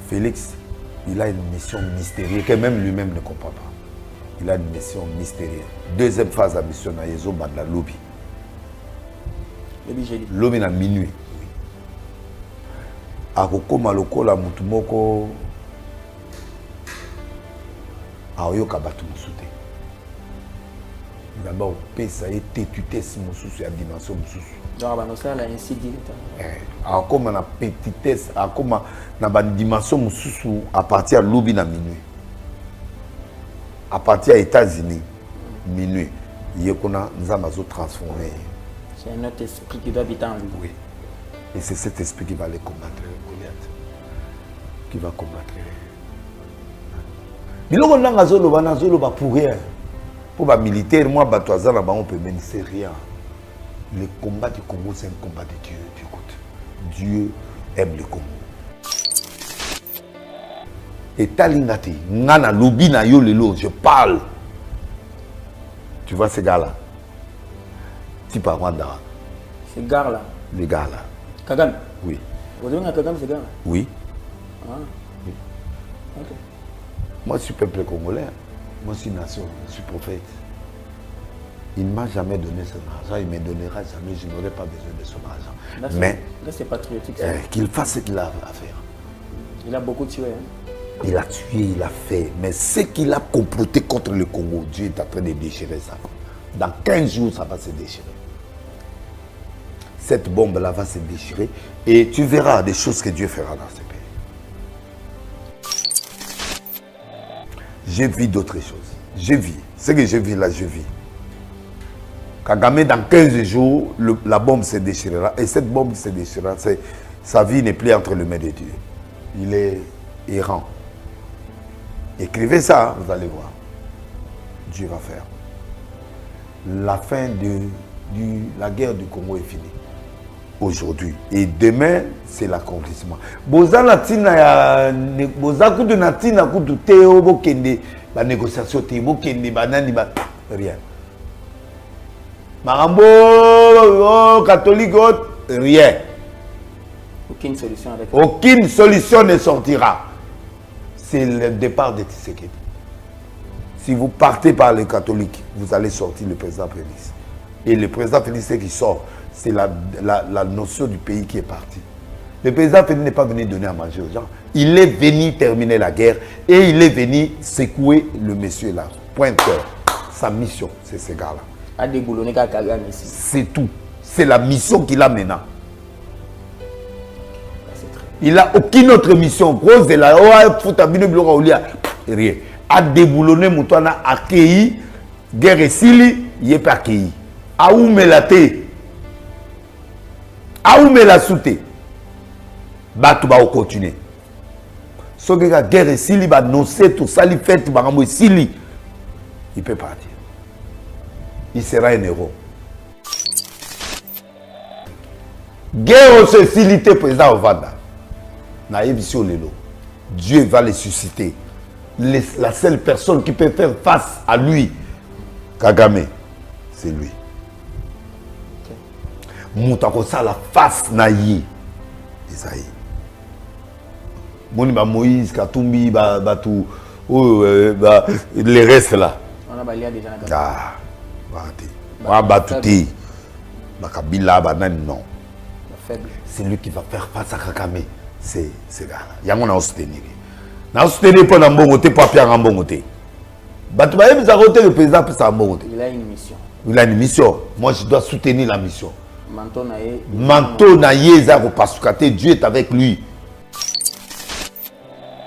Félix, il a une mission mystérieuse que même lui-même ne comprend pas. Il a une mission mystérieuse. Deuxième phase de la mission, il y a la lobby. Lobby à minuit. Akokoma lokola mutu moko aoyoka bato musute. D'abord pesa été tutesse mususu ya dimension mususu. Donc bah ça là ainsi dit. Akoma na petitesse, akoma na ba dimension mususu à partir de lobby na minuit. À partir des États-Unis minuit, yekona nzamba zo transformer. C'est un autre esprit qui doit habiter en lui. Oui. Et c'est cet esprit qui va les combattre, Goliath. Qui va combattre. Mais là, on a pour rien. Pour les militaires, moi, on peut mener, c'est rien. Le combat du Congo, c'est un combat de Dieu. Écoute, Dieu aime le Congo. Et Talingati, Nana, Lubina, Yolelo, je parle. Tu vois ces gars-là? Type à Rwanda. Ces gars-là? Les gars-là. Kagame? Oui. Vous avez un Kagame, ces gars-là? Oui. Ah. Oui. Ok. Moi, je suis peuple congolais. Moi, je suis nation. Je suis prophète. Il ne m'a jamais donné son argent. Il ne me donnera jamais. Je n'aurai pas besoin de son argent. Là, mais là, c'est patriotique. qu'il fasse ce qu'il a à faire. Il a beaucoup tué. Hein? Il a tué, il a fait. Mais ce qu'il a comploté contre le Congo, Dieu est en train de déchirer ça. Dans 15 jours, ça va se déchirer. Cette bombe-là va se déchirer. Et tu verras des choses que Dieu fera dans ce pays. J'ai vu d'autres choses. J'ai vu. Ce que j'ai vu là, je vis. Kagame, dans 15 jours, la bombe se déchirera. Et cette bombe se déchirera. Sa vie n'est plus entre les mains de Dieu. Il est errant. Écrivez ça, vous allez voir. Dieu va faire. La fin de la guerre du Congo est finie. Aujourd'hui. Et demain, c'est l'accomplissement. Bozala tina bozaku de natina ku de teo bokende ba négociation te bokende banani ba rien. Marambo catholique rien. Aucune solution avec. Aucune solution ne sortira. C'est le départ de Tshisekedi. Si vous partez par les catholiques, vous allez sortir le président Félix. Et le président Félix, qui sort, c'est la notion du pays qui est partie. Le président Félix n'est pas venu donner à manger aux gens. Il est venu terminer la guerre et il est venu secouer le monsieur là. Pointeur. Sa mission, c'est ce gars-là. À déboulonner Kagame ici. C'est tout. C'est la mission qu'il a maintenant. Il n'a aucune autre mission. Grosse de la rien. A déboulonné Moutouana, accueilli, guerre et sili, il n'est pas accueilli. A où me la té? A où me la souté? Batou va continuer. Ce que la guerre et sili, va annoncer tout ça, il fait, sili. Il peut partir. Il sera un héros. Guerre au Cécilité, président Ovanda. Dieu va les susciter. La seule personne qui peut faire face à lui, Kagame, c'est lui. Moutakosa la face naïe. Isaïe. Moniba Moïse, Katumbi, Batou, les restes là. On a balayé déjà. Ah, Batouti, Bakabila, Banan, non. C'est lui qui va faire face à Kagame. C'est ce gars-là. Il y a mon soutenir. Il a soutenu pour l'ambongoté, pour Pierre Ambongoté. Il a une mission. Il a une mission. Moi, je dois soutenir la mission. Manto Naye, Dieu est avec lui.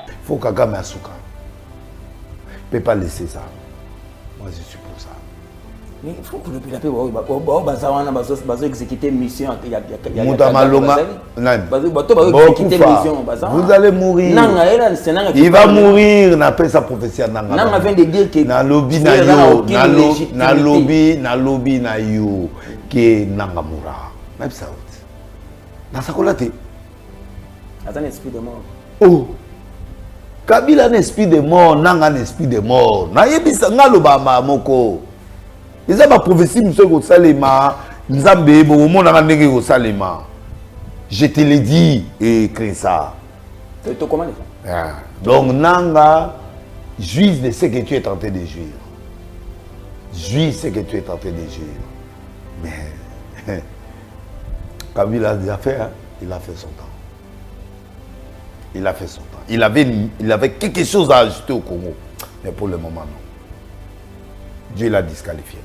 Il faut Kagame Asuka. Il ne peut pas laisser ça. Moi, je suis pour ça. Mais il faut que le pilote va exécuter mission. Vous allez mourir. Il va mourir. On appelle sa prophétie. Nanga vient de dire que na lobby na yo que nanga moura. Même ça. Dans sa colate. Attends, esprit de mort. Oh. Kabila un esprit de mort, nanga un esprit de mort. Na yebisa ngaloba moko. Ils ont ma prophétie, monsieur Salema. Je te l'ai dit, écris ça. C'est tout comment donc nanga juge de ce que tu es tenté de jouir. Juge ce que tu es tenté de jouir. Mais Kabila a déjà fait, hein? Il a fait son temps. Il a fait son temps. Il avait quelque chose à ajouter au Congo. Mais pour le moment, non. Dieu l'a disqualifié.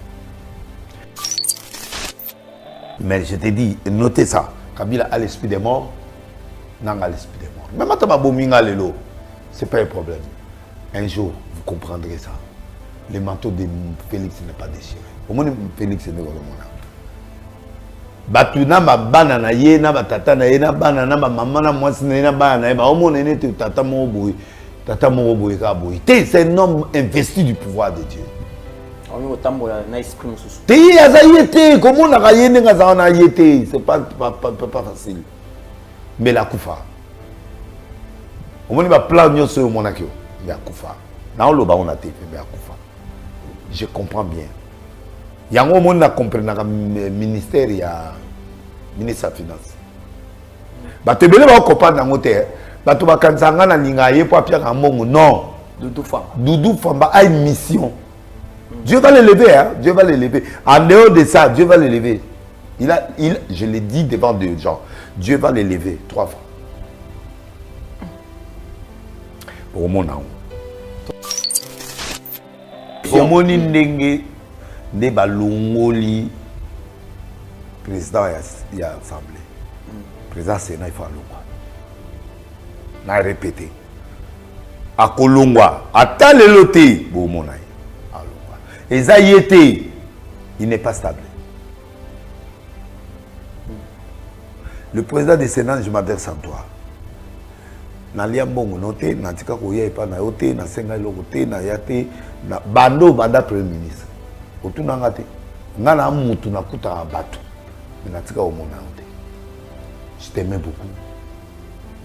Mais je te dis, notez ça. Kabila a l'esprit des morts. Nanga a l'esprit des morts. Même si Bominga Lelo, ce n'est pas un problème. Un jour, vous comprendrez ça. Le manteau de Félix n'est pas déchiré. Au moins, Félix est né au monde. Batuna ma bana na ye na batata na ye na bana na maman na mwasi na ye na bana na ye ba omo nene te tata mo boy ka boy. C'est un homme investi du pouvoir de Dieu. On est tambola na esprit mususu. Te azayete comment na yene ngaza na yete, c'est pas facile. Mais la kufa. Au moins ba plan nyoso yo monakio, ya kufa. Na lo ba on a te mais ya kufa. Je comprends bien. Il y a un moment où comprendre le ministère, il y a le ministre des Finances. Tu peux comprendre que tu peux comprendre non. Doudou Famba a une mission. Dieu va l'élever. Hein? Dieu va l'élever. En dehors de ça, Dieu va l'élever. Je l'ai dit devant des gens. Dieu va l'élever 3 fois. Pour mon nom. Pour mon ndenge. Des balongoli président il y a assemblée président Sénat il faut alongwa na répété à kolongwa ata lelo te bo mona alongwa eza yete il n'est pas stable. Le président du Sénat, je m'adresse à toi. Na lia mbongo noté na tika ko ye pa na yote na senga lokote na yate na bando banda premier ministre. Otuna te ngana mutu na kuta bato mais natika au monde. Je t'aimais beaucoup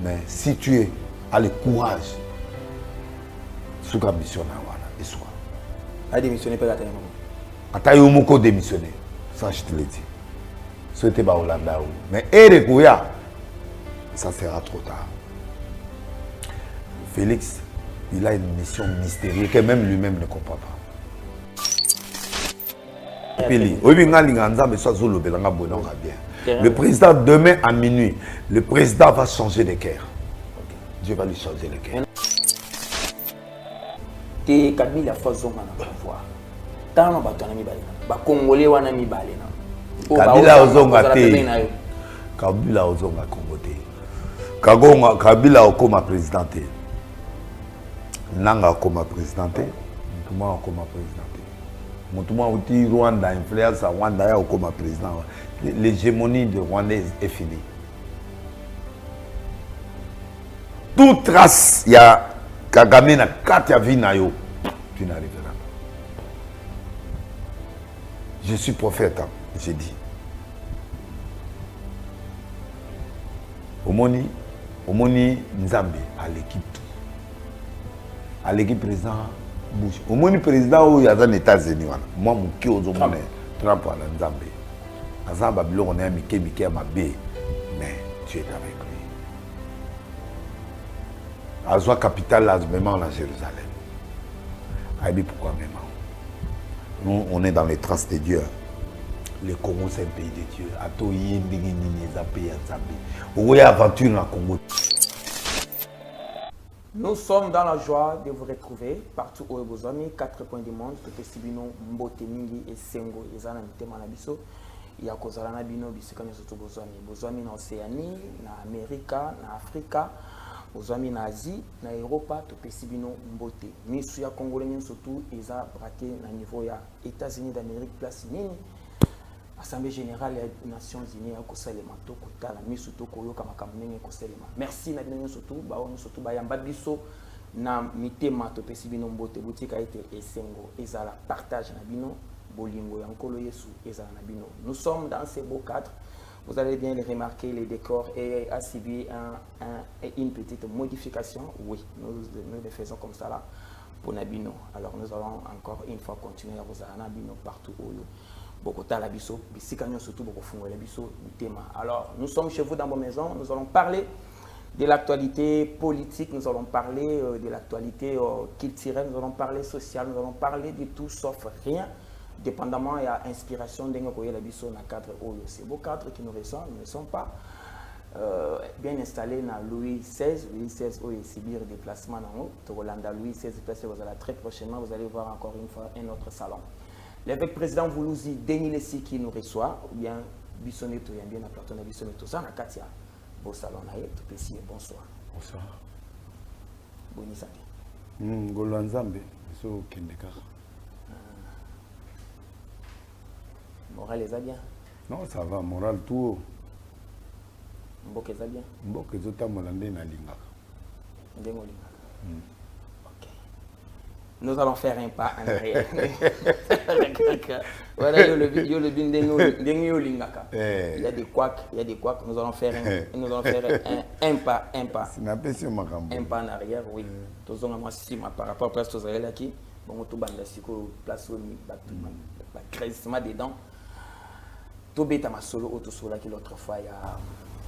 mais si tu as le courage sous la mission na wana et soit a démissionné pas la télé ata yo moko démissionner ça je te le dis c'était ba Hollanda mais Erekuya ça sera trop tard. Félix il a une mission mystérieuse que même lui-même ne comprend pas. Le président, demain à minuit, le président va changer de cœur. Dieu va lui changer le cœur. Kabila façon na pouvoir. Tant na bato na mibale na. Ba Congolais wana mibale na. Kabila ozonga te. Kabila ozonga Congo te. Kabila okoma président te. Nanga okoma président te. Ntuma okoma président te. Moutouma outi Rwanda influence à Rwanda ya comme président. L'hégémonie de Rwanda est finie. Toute trace il y a Kagame na kati ya vinayo tu n'arriveras pas. Je suis prophète, hein, j'ai dit. Omoni Nzambe à l'équipe tout. À l'équipe président Bush. Au moins le président où il y a dans les États-Unis, moi mon qui aux hommes Trump à la Nzambe. Azamba bilo on est Mickey à ma baie, mais tu es avec lui. Azwa capitale là même en Jérusalem. Aïbi pourquoi même? Nous on est dans les traces de Dieu. Le Congo c'est un pays de Dieu. Atoyi ndingi nini za pays Nzambe. Oya aventure na Congo. Nous sommes dans la joie de vous retrouver partout où vous avez 4 coins du monde. Tout est bino mbote mingi et sengo ezana mitema na biso. Ya kozala na bino bisika nyoso bozwami na Océanie, na Amerika, na Afrika, bozwami na Asie, na Europa, tout est bino mbote. Misu ya Congolais surtout eza braqué na niveau ya États-Unis d'Amérique place nini. Assemblée générale des Nations Unies a kosalema to kotala misu to koyoka makambo ndenge kosalema. Merci na bino surtout ba on surtout ba yamba biso na mitema to pesi bino mbote boutique a été esengo ezala partage na bino bolingo ya nkolo Yesu ezala na bino. Nous sommes dans ces beaux cadres. Vous allez bien les remarquer, les décors et a subi une petite modification. Oui, nous le faisons comme ça là pour Nabino. Alors nous allons encore une fois continuer à vous Nabino partout où Bogota la biso, Bisikagnon surtout beaucoup fungwa la biso, Tema. Alors nous sommes chez vous dans vos maisons, nous allons parler De l'actualité politique, nous allons parler de l'actualité culturelle, nous allons parler sociale, nous allons parler de tout sauf rien. Dépendamment, il y a inspiration d'un cadre. C'est beau cadre qui nous ressemble, nous ne sommes pas bien installés dans Louis XVI. Louis XVI, est subir déplacement dans Hollanda. Louis XVI, très prochainement, vous allez voir encore une fois un autre salon. L'évêque président Voulouzi, Denis Lessi qui nous reçoit, ou bien Bissoneto, il y a bien un plateau de Bissoneto, ça, na Katia. Beau salon, tout plaisir, bonsoir. Bonsoir. Boni santé. Golanzambe, so Kendeka. Moral est bien? Non, ça va, moral tout. Mbok est bien? Mbok est tout molande na lingaka. Ndengo lingaka. Ok. Nous allons faire un pas en arrière. Voilà, il y a des couacs, nous allons faire un pas. Un pas en arrière, oui. Tous on a par rapport à ce que vous avez là qui, bon, tout bande place où crèsement dedans. Tout bêta ma solo auto solo qui l'autre fois il y a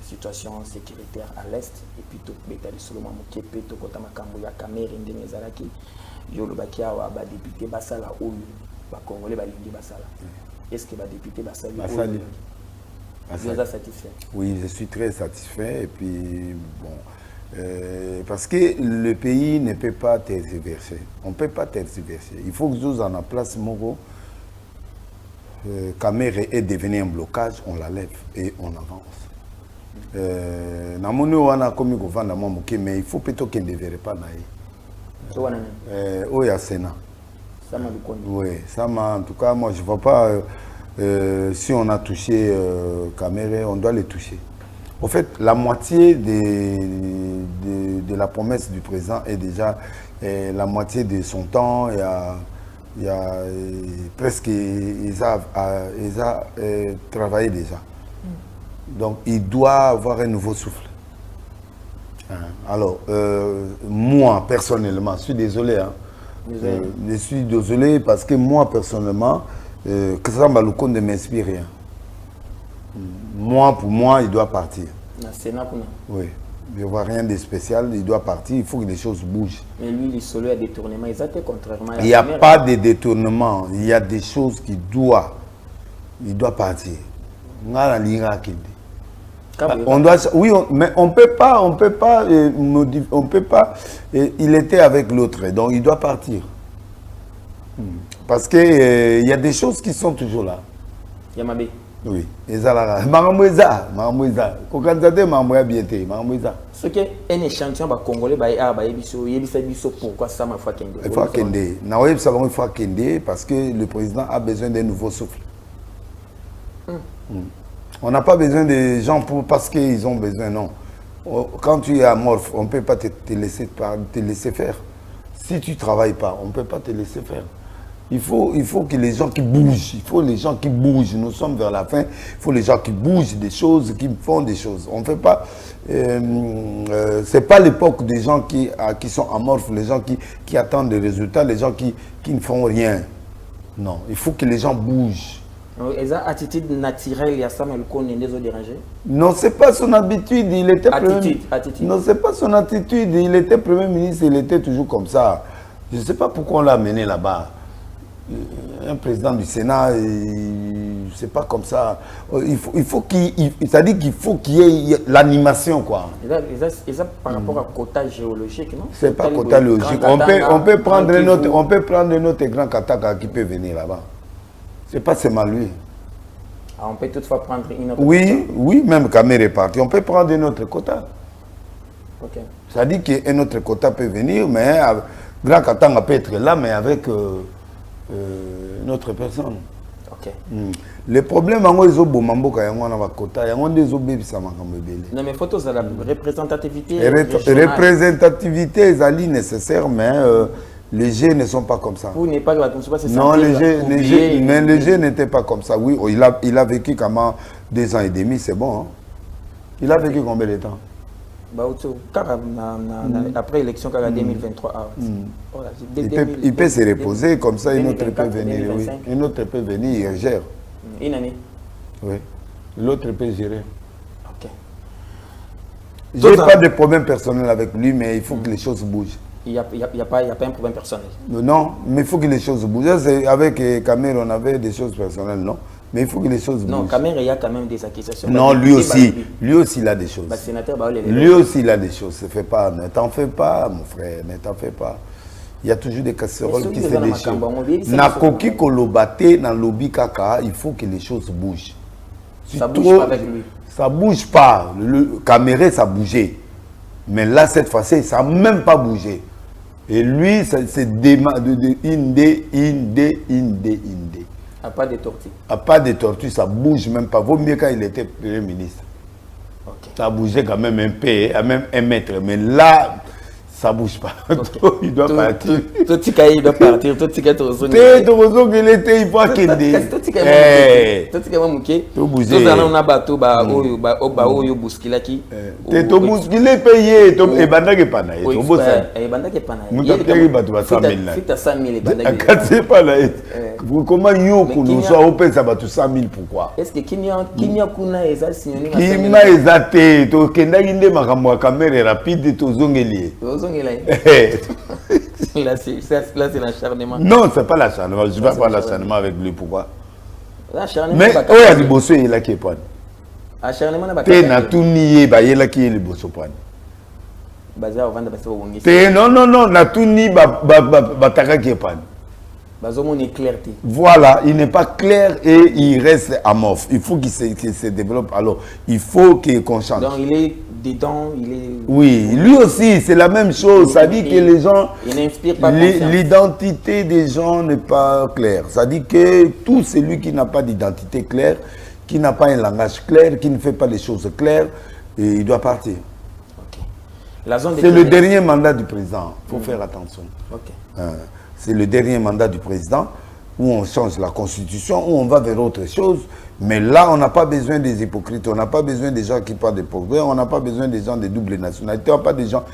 situation sécuritaire à l'est et puis tout bêta de solo mamuke peto kota makambo ya caméra ndenge ezalaki yo lo bakia wa ba député basala oyo ba congolais ba lingi basala. Est-ce que ba député basala oyo vous êtes satisfait? Oui, je suis très satisfait et puis bon parce que le pays ne peut pas tergiverser. On ne peut pas tergiverser. Il faut que nous en a place Moro. Caméra est devenu un blocage, on la lève et on avance. Mais il faut plutôt qu'il ne verrait pas. Il y a Sénat. Oui, ça en tout cas, moi je ne vois pas si on a touché caméra, on doit les toucher. En fait, la moitié de la promesse du président est déjà la moitié de son temps. Il y a presque, ils ont travaillé déjà. Donc, il doit avoir un nouveau souffle. Alors, moi, personnellement, je suis désolé. Je suis désolé parce que moi, personnellement, que ça ne m'inspire rien. Moi, pour moi, il doit partir. Oui. Il n'y a rien de spécial, il doit partir, il faut que les choses bougent. Mais lui, il est à détournement, contrairement à il n'y a pas de détournement, il y a des choses qui doivent. Il doit partir. On doit, oui, mais on peut pas, il était avec l'autre, donc il doit partir. Parce que il y a des choses qui sont toujours là. Yamabé. Oui, Maramoueza, Kokanzade, Maramouya Biété, Maramoueza. Ce qui est un échantillon congolais, pourquoi ça m'a fait Kende? Il faut Kende. Il faut Kende parce que le président a besoin d'un nouveau souffle. On n'a pas besoin de gens parce qu'ils ont besoin, non. Quand tu es amorphe, on ne peut pas te laisser faire. Si tu ne travailles pas, on ne peut pas te laisser faire. Il faut que les gens qui bougent, il faut les gens qui bougent. Nous sommes vers la fin, il faut les gens qui bougent des choses, qui font des choses. On ne fait pas... c'est pas l'époque des gens qui sont amorphes, les gens qui attendent des résultats, les gens qui ne font rien. Non, il faut que les gens bougent. Et ça, attitude naturelle, il y a ça, mais le con est dérangé? Non, c'est pas son habitude, il était attitude. Non, c'est pas son attitude, il était Premier ministre, il était toujours comme ça. Je ne sais pas pourquoi on l'a amené là-bas. Un président du Sénat, c'est pas comme ça. C'est-à-dire qu'il faut qu'il y ait l'animation, quoi. Et ça par rapport à quota géologique, non? C'est pas quota géologique. On peut prendre notre grand Kataka qui peut venir là-bas. C'est pas seulement lui. Ah, on peut toutefois prendre une autre quota. Oui, même Caméra est parti. On peut prendre notre quota. Ok. C'est-à-dire qu'un autre quota peut venir, mais grand Katanga peut être là, mais avec une autre personne. Ok. Le problème, c'est que les quota, non, mais photos à la représentativité. Représentativité est nécessaire, mais les jeux ne sont pas comme ça. Vous n'êtes pas non, les jeux n'étaient pas comme ça. Oui, il a vécu comment 2 ans et demi, c'est bon. Hein? Il a vécu combien de temps? Après l'élection 2023. Il peut se reposer, comme ça une autre peut venir. Oui. Une autre peut venir, il gère. Une année? Oui. L'autre peut gérer. Ok. Je n'ai pas de problème personnel avec lui, mais il faut que les choses bougent. Il n'y a pas un problème personnel. Non, mais il faut que les choses bougent. Avec Kamer, on avait des choses personnelles, non? Mais il faut que les choses bougent. Non, Kamer, il y a quand même des accusations. Non, lui aussi il a des choses. Lui aussi il a des choses. Ne t'en fais pas, mon frère, ne t'en fais pas. Il y a toujours des casseroles qui se déchirent. Nakoki kolobate dans lobby kaka, il faut que les choses bougent. Ça bouge pas avec lui. Ça bouge pas. Le Cameroun, ça bougeait. Mais là, cette fois-ci, ça n'a même pas bougé. Et lui, c'est Indé. À pas de tortue. À pas de tortue, ça bouge même pas. Vaut mieux quand il était Premier ministre. Okay. Ça bougeait quand même un peu, même 1 mètre. Mais là, ça bouge pas. Okay. Il doit partir. Tout il doit partir. Tout il était, il faut qu'il dise. Tout bouger. Tout on a bateau, oyo buskilaki. Tout bousquilé payé. Et bandage pas na. Et bandage pas na. Nous t'appelons bateau à 100 000 là. Fit à 100 000 bandage. C'est pas là. Comment yo nous soit open ça bateau 100 000 pourquoi? Est-ce que Kimia kuna eza signé na Kimia ezate to kenda inde makamwa caméra rapide to zongeli. Là c'est l'acharnement. Non, c'est pas l'acharnement. Je ne vais pas l'acharnement avec lui. Pourquoi? L'acharnement. Mais oh, il y a des bossos là qui est pas. Acharnement na ba. T'es na tout nié ba yela qui est le bosso pas. Bazar vendre parce que bongi. Non, na tout ni ba taka qui est pas. Bazomon est clarté. Voilà, il n'est pas clair et il reste amorphe. Il faut qu'il se développe. Alors, il faut qu'on change. Donc il est dedans, il est... Oui, lui aussi, c'est la même chose. Ça dit que les gens... Il n'inspire pas confiance. L'identité des gens n'est pas claire. Ça dit que tout celui qui n'a pas d'identité claire, qui n'a pas un langage clair, qui ne fait pas les choses claires, il doit partir. Okay. C'est le dernier mandat du président. Il faut faire attention. Okay. C'est le dernier mandat du président où on change la constitution, où on va vers autre chose. Mais là, on n'a pas besoin des hypocrites, on n'a pas besoin des gens qui parlent de progrès, on n'a pas besoin des gens de double nationalité, on n'a pas des gens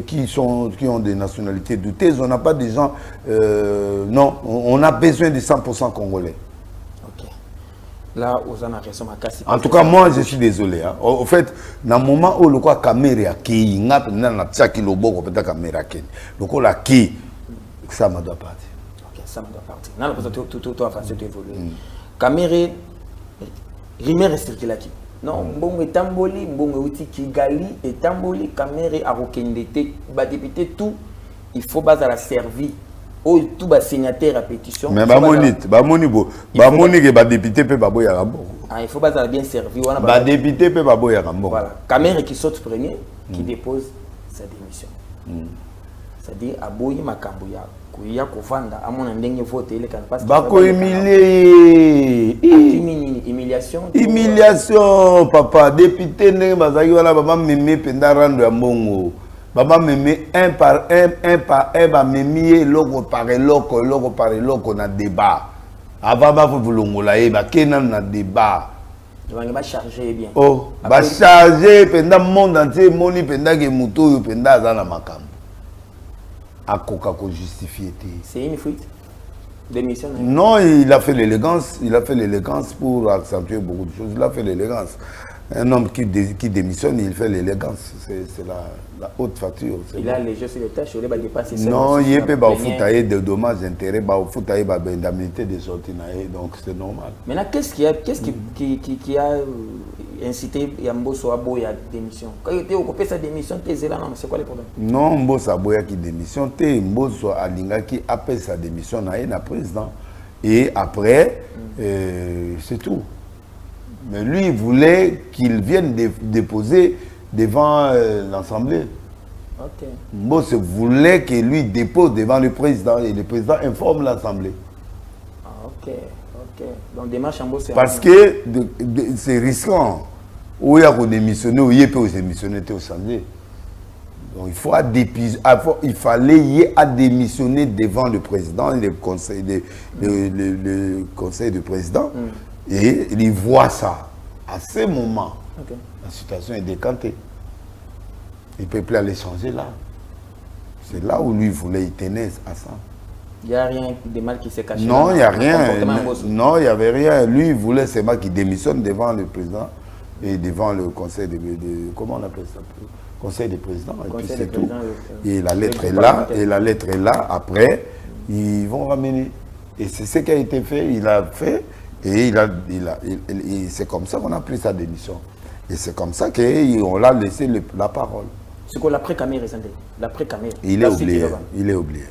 qui ont des nationalités douteuses, on n'a pas des gens... non, on a besoin de 100% Congolais. Ok. Là, on a raison. En tout cas, moi, je suis désolé. Hein. Au fait, dans le moment où le caméra qui n'a pas de caméra qui ça me doit partir. Ok, ça me doit partir. Non, parce que tout avancé, tout évolué. Caméra, rumeur est circulée. Non, bon, Tamboli, bon, outil Kigali, et Tamboli, caméra, à Rokendete, bah député tout, il faut baser la servir. Oh, tout bas signataire à pétition. Mais député peut pas boire à il faut baser bien servi. Député peut pas boire à Voilà, caméra qui saute premier, qui dépose sa démission. C'est-à-dire, Aboyi Makambuya. Kuya kovanda amona ndenge vote ile kana parce bako humiliation papa député ndenge bazaki wala baba meme penda rando ya mbongo baba meme un par un ba memi loko par loko na débat avant ba vulongola e ba kenan na débat ba charger bien oh ba charger penda monde entier moni penda ke muto yo penda za na makambo à Coca justifié. C'est une fuite d'émission. Non, il a fait l'élégance. Il a fait l'élégance pour accentuer beaucoup de choses. Il a fait l'élégance. Un homme qui démissionne, il fait l'élégance. C'est la haute facture. Il a les jeux sur les tâches, il va dépasser ça. Non, il peut pas foutre de dommages intérêts, il faut foutre d'indemnité de sortie. Donc c'est normal. Maintenant, qu'est-ce qui a incité Mbosso à Boya démission? Quand il était occupé sa démission, c'est quoi le problème? Non, Mbosso à Boya qui démission, Mbosso à Linga qui appelle sa démission à président. Et après, c'est tout. Mais lui, il voulait qu'il vienne déposer devant l'Assemblée. Okay. Mbosso voulait qu'il lui dépose devant le président et le président informe l'Assemblée. Ah, ok. Donc démarche en Mbosso. Parce que c'est risquant. Où il y a démissionné, où il peut démissionner au Assemblée. Donc il fallait y a démissionner devant le président et le conseil du président. Et il voit ça. À ce moment, la situation est décantée. Il ne peut plus aller changer là. C'est là où lui voulait y tenir à ça. Il n'y a rien de mal qui s'est caché. Non, il n'y a rien. Non, il n'y avait rien. Lui, il voulait seulement qu'il démissionne devant le président et devant le conseil de comment on appelle ça? Conseil des présidents, et puis Conseil c'est des tout. présidents, Et la lettre le est groupe là, parlementaire. et la lettre est là. Après, ils vont ramener. Et c'est ce qui a été fait. Il a fait, et c'est comme ça qu'on a pris sa démission. Et c'est comme ça qu'on l'a laissé la parole. C'est quoi l'après-caméra, l'après-caméra? Il est oublié. Il est oublié.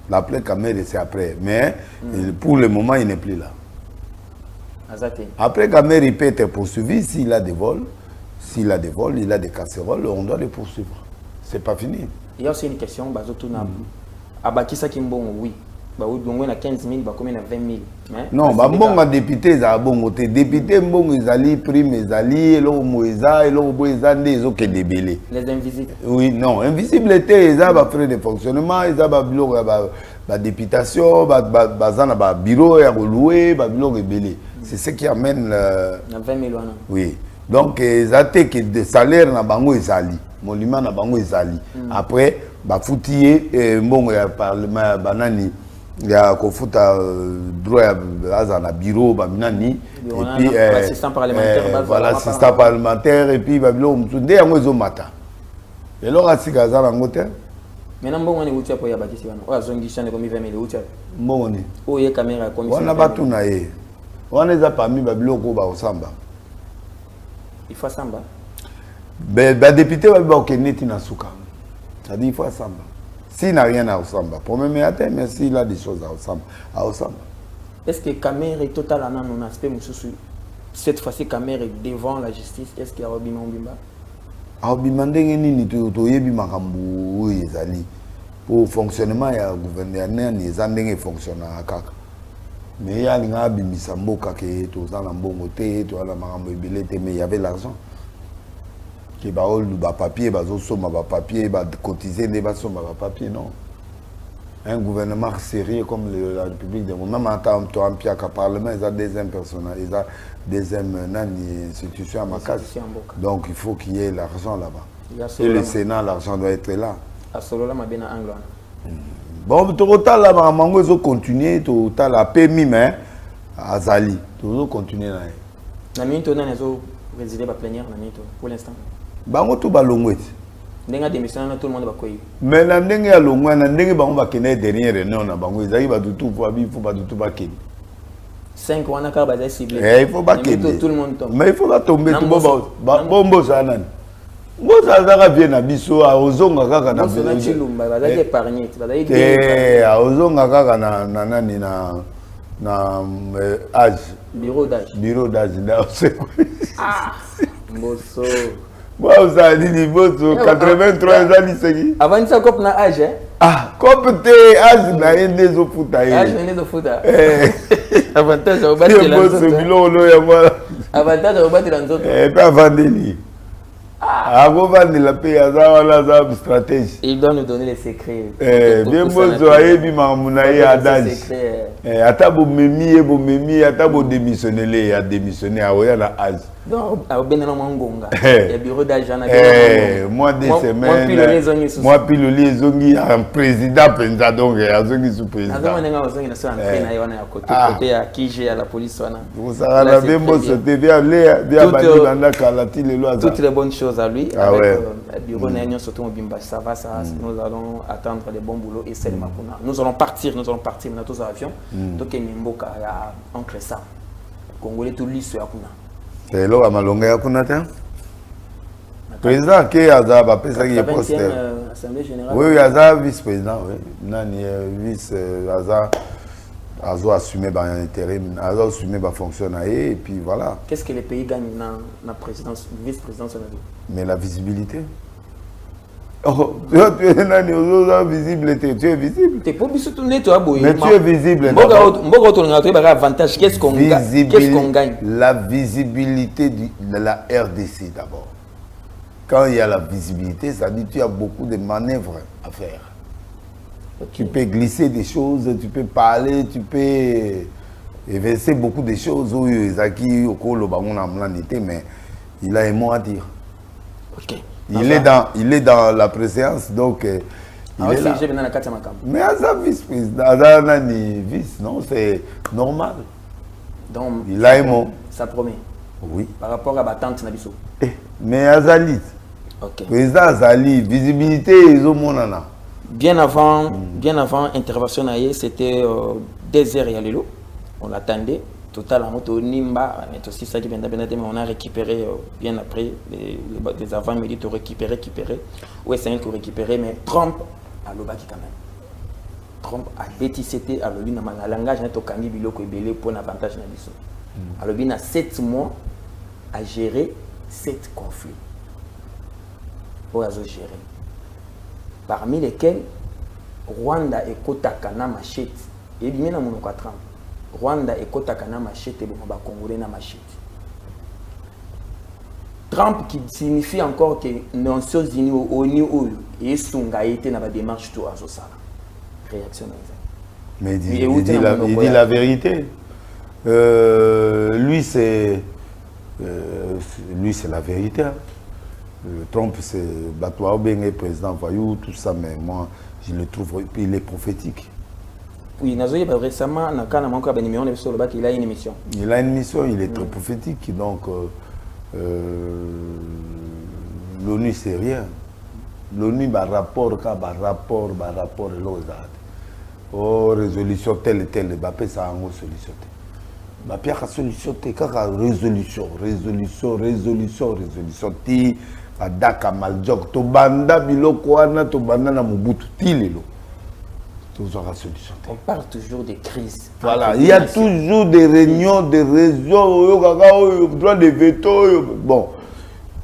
L'après-caméra, c'est après. Mais pour le moment, il n'est plus là. Après caméra, il peut être poursuivi s'il a des vols. S'il a des vols, il a des casseroles, on doit les poursuivre. C'est pas fini. Il y a aussi une question, Abakisa Kimbon, oui. On a 15 000, combien 20 000. Non, bon député, ça bon côté. Député, bon, ils allaient prime, ils allaient, ils allaient, débélé. Les invisibles. Oui, non, invisibilité, ils ont frais de fonctionnement, ils ont bureau, députation, bureau, loué, bureau rebellé. C'est ce qui amène. 20 000. Oui. Donc, ils ont que des salaires na bango ezali, monument na bango ezali. Après, fouti bon parlement banani ya kofuta droit à na bureau baminani et puis assistant parlementaire voilà assistant parlementaire et puis babilo mtunde yango ezomata. Et alors asika za bango te. Maintenant bon on est outia pour ya bakisi bana. O azongisha ne komi 20 000 outia. Bon on est. O ye caméra comme ça. On a batu na ye. On est parmi babilo ko ba osamba. Il faut samba. Député va bien au na souka. Ça dit il faut samba. S'il n'a rien à Osamba, pour me mettre, mais s'il a des choses à Osamba. Est-ce que caméra est total en un aspect, cette fois-ci caméra est devant la justice? Est-ce qu'il y a Obima Obimba? Obima ndenge to yebi makambu ezali. Pour fonctionnement ya gouverneur ni zandenge fonctionner kaka. Mais ya linga bimisa mboka ke to za na mbongo te to ala makambu ebele te mais il y avait l'argent. Qui va papier, va papier, va cotiser, va papier, non. Un gouvernement sérieux comme la République de même en tant que Parlement, il y a deuxième personnel, il y a deuxième institution à ma case. Donc il faut qu'il y ait l'argent là-bas. Et le Sénat, l'argent doit être là. Bon, total là, maman, ils ont continué, total la PMI, mais à Zali, ils ont continué là. La minute, on a résidé à plénière pour l'instant. Bango tout balongwe. Ndenga démissionné tout le monde va koyi. Mais na ndenge ya longwa na ndenge bango ba kene dernière réunion na bango ezaki ba tutu pour abi faut ba tutu ba kene. 5 wana ka ba ciblé. Il faut ba kene. Tout le monde tombe. Mais il faut pas tomber tout ba bombo ça nani. Ngoza zaka bien na biso a ozonga kaka na biso. Na chilumba ba zaki épargner, ba zaki a ozonga kaka na nani na âge. Bureau d'âge. Bureau d'âge là c'est quoi? Ah. Mbosso. Moi, vous avez dit niveau 83 ans, c'est avant ça, cop na âge. Ah, cop te âge na ende zo futa. Âge na ende futa. Avantage au battre l'autre. Avantage au battre l'autre. Pas vendeli. Ah, go vendre la paix à ça stratégie. Il doit nous donner les secrets. Bien bozo ayebi mamunaye adage. Atabo memi atabo démissionner a démissionner a oya na âge. Donc, au Bénin, Mangonga, il y a bureau d'agent. Moi, des semaines. Moi, puis le liaisongi, un président, donc, il y a un sous-président. Toutes les bonnes choses à lui. Avec bureau d'agent, surtout, ça va, nous allons attendre les bons boulots et c'est le Makuna. Nous allons partir, nous allons tous en avion. Donc, il y a Mboka, il y a Oncle Sam. Congolais, tout lui, c'est Akuna. C'est là où je suis allé. Président qui a un poste. Oui, il y a un vice-président. Vice a assumé l'intérim, a assumé la fonction et puis voilà. Qu'est-ce que les pays gagnent dans la présidence, vice-présidence? Mais la visibilité. Oh, tu es visible, tu es visible. Tu es pas obligé de tourner, toi, mais tu es visible. Avantage. Qu'est-ce qu'on gagne? La visibilité de la RDC d'abord. Quand il y a la visibilité, ça dit que tu as beaucoup de manœuvres à faire. Okay. Tu peux glisser des choses, tu peux parler, tu peux évincer beaucoup de choses. Mais il a un mot à dire. Ok. Il est dans la préséance, donc il est là. Mais à sa vice-président, à vice, non, c'est normal. Donc, il a un mot. Ça promet. Oui. Par rapport à ma tante Nabiso. Mais à Zalit. Ok. Président Azali, visibilité, ils ont mon nana. Bien avant intervention, c'était désert et Alelo. On l'attendait. Total en moto Nimba, mais aussi ça qui vient d'abord, on a récupéré bien après les avant-midi, tu récupéré. Ouais, c'est un qui récupéré, mais Trump a l'obaki quand même. Trump a déticété à l'obi dans le langage net au kangi biloko ebele pour un avantage na biso. À l'obi na 7 mois à gérer 7 conflits. Pour gérer. Parmi lesquels Rwanda et Kotaka na machete. Et bien na monoko Trump. Rwanda et Kotaka na machete bon ba Congolais na machete. Trump qui signifie encore que les Nations Unies au niveau et sunga été na ba démarche tout azosala. Réaction. Mais il dit la vérité. Lui c'est la vérité. Hein. Trump c'est Batoua Obeng président voyou tout ça, mais moi je le trouve, il est prophétique. Oui, récemment, il a une émission. Il a une mission, il est très prophétique. Donc, l'ONU, c'est rien. L'ONU, rapport, oh, résolution telle et telle, ça a une solution. Résolution. Ti, adaka maljok, to banda biloko wana, to banda na mubutu, ti lelo. On parle toujours des crises. Voilà, il y a toujours des réunions, des réseaux, droit de veto. Bon,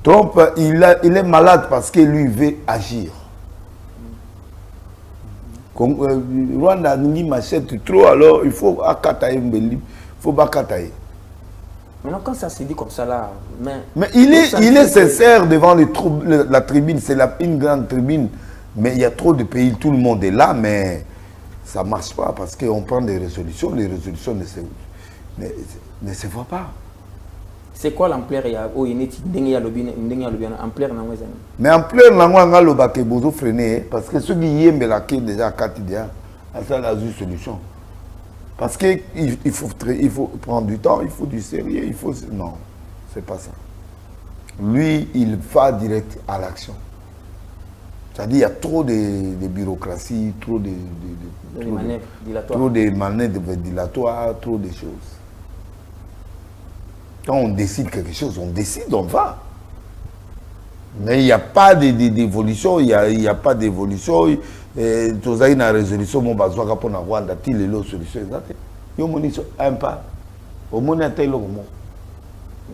Trump, il est malade parce que lui veut agir. Rwanda n'y m'achète trop, alors il faut akataye, il faut bakataye. Maintenant, quand ça se dit comme ça là, mais il est sincère devant la tribune, c'est une grande tribune, mais il y a trop de pays, tout le monde est là, mais ça ne marche pas parce qu'on prend des résolutions, les résolutions ne se voient pas. C'est quoi l'ampleur? Mais ampleur, il faut freiner parce que ceux qui y aiment déjà 4 idées, ça a une solution. Parce qu'il faut prendre du temps, il faut du sérieux, il faut... Non, c'est pas ça. Lui, il va direct à l'action. C'est-à-dire qu'il y a trop de bureaucratie, trop de manœuvres dilatoires, trop de choses. Quand on décide quelque chose, on décide, on va. Mais il n'y a pas d'évolution, il n'y a pas d'évolution. Tout ça, il y a une résolution, mon besoin pour avoir la solution. Il y a au monde,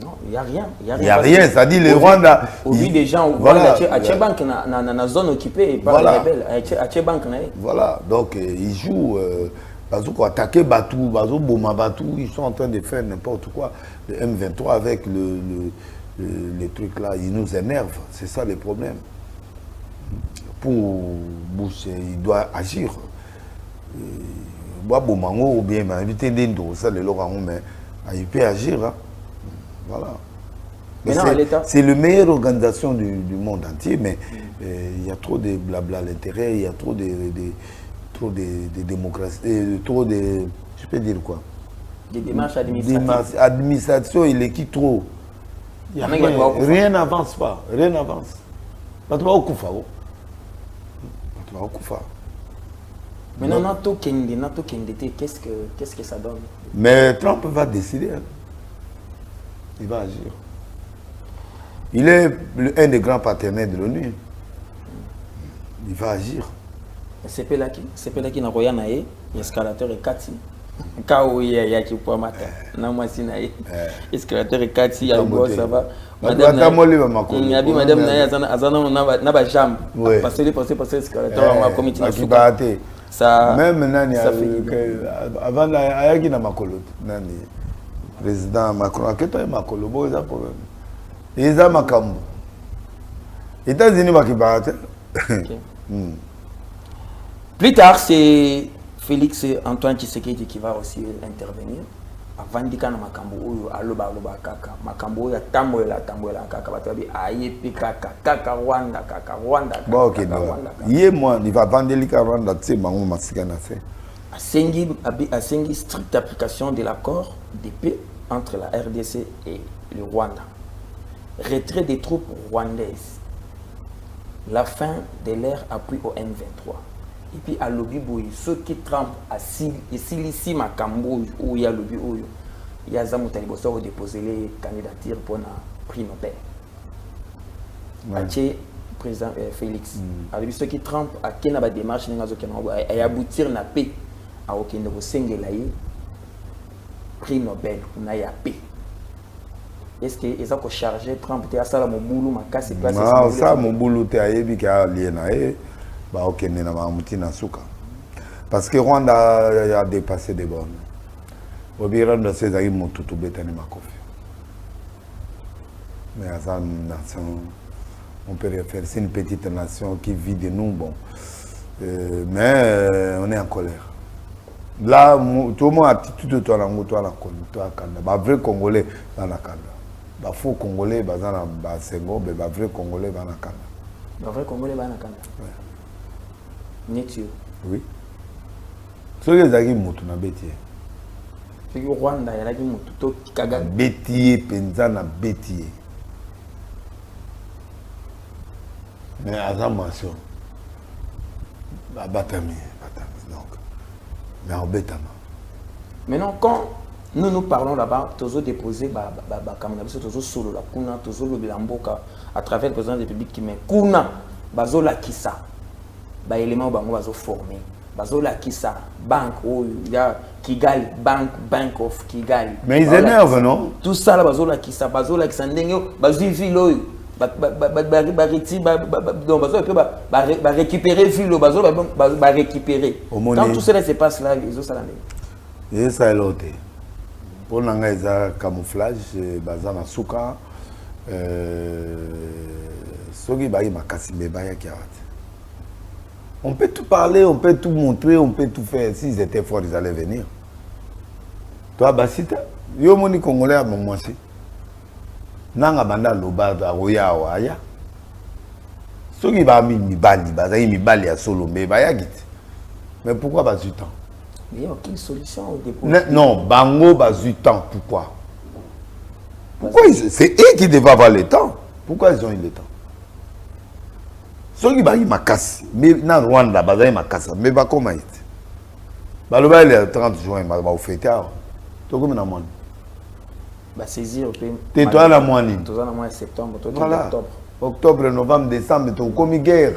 non, il n'y a rien. Il n'y a rien, c'est-à-dire le Rwanda... Aujourd'hui, des gens, voilà, Tchebank dans la zone occupée par les rebelles. Voilà, donc ils jouent, attaquer Batou, ils sont en train de faire n'importe quoi. Le M23 avec les trucs là, ils nous énervent, c'est ça le problème. Pour Bush, il doit agir. Ou bien, il peut agir. Hein. Voilà. C'est la meilleure organisation du monde entier, mais il y a trop de blabla à l'intérieur, il y a trop de démocratie, trop de... Je peux dire quoi? Des démarches administratives. Administration, il est qui trop? Rien n'avance pas, rien n'avance. Maintenant, Nato Kende, qu'est-ce que ça donne? Mais Trump va décider. Hein. Il va agir. Il est un des grands partenaires de l'ONU. Il va agir. C'est là qui n'a rien à y escalateur et Kati. Kao il y a qui pour matin. Non moi si naïe. Escalateur et Kati à l'eau ça va. Madame Naya azana ba jambe. Parce que escalateur ma comité national. Ça même nani avant ayaki na makolo nani président Macron aketo makolo bo za problème. Eza makambo. États-Unis bakibate. Plus tard, c'est Félix Antoine Tshisekedi qui va aussi intervenir. Avant de kana makambo oyo aloba kaka makambo ya tambola kaka batabi ayepi kaka Rwanda. Bon OK. Yé moi il va vendre les Rwanda tse bango masika na fait. Asengi stricte application de l'accord de paix entre la RDC et le Rwanda. Retrait des troupes rwandaises. la fin de l'ère appui au M23. Et puis à lobby boy, ceux qui trempent à Silisi Makambo où il y a lobby où il y a Zamutani Bosso déposer les candidatures pour un prix Nobel. Ouais. Président Félix. Alors ceux qui trempent à quelle démarche et aboutir na paix à aucun de vos singles prix Nobel on a paix. Est-ce que ils ont chargé Trump à ça mon boulot ma casse place ça mon boulot t'es ayebi qui a lié na bah ok na mamuti na suka parce que Rwanda a dépassé des bornes au bilan de ces aïeux mon tout bétani ma coffre mais à ça nation on peut faire c'est une petite nation qui vit de nous bon mais on est en colère là tout le monde attitude de toi la Kanda bah vrai Congolais dans la Kanda bah faux Congolais bah dans la bah Sengo bah vrai Congolais dans la Kanda bah vrai Congolais dans la Kanda Netio oui ce que les amis montent na bétier ce que Rwanda il y a qui montent tout kaga bétier penza na bétier mais à la mention bah batami donc mais en bétama maintenant quand nous parlons là-bas tous déposer comme on a tous solo la kuna tous le bilamboka à travers le président de la République qui met kuna bazola kisa ba élément bango bazo former bazola kisa banque où il y a Kigali bank of Kigali mais ils énervent non tout ça là bazola kisa ndenge bazu ville récupérer ville récupérer quand tout cela se passe là ils ont ça et ça est l'autre pour l'engagement camouflage bazana suka soki bayi makasi mebaya qui on peut tout parler, on peut tout montrer, on peut tout faire. S'ils étaient forts, ils allaient venir. Toi, Basita, yo moni Congolais à mon aussi. Nanga banda loba da roya waya. Soki ba mi bali à solo mais ba ya git. Mais pourquoi pas du temps? Il n'y a aucune solution au dépôt. Non, bango ba du temps pourquoi? Pourquoi c'est eux qui devaient avoir le temps? Pourquoi ils ont eu le temps? Ceux qui baillent ma casse, mais dans Rwanda, baillent ma casse, mais pas comment il est. Bah le bail le 30 juin, bah au fêter. Toi comme na moine. Bah saisir au t'es toi la moine. Toi la moine septembre, toi octobre. Octobre, novembre, décembre, toi comme guerre.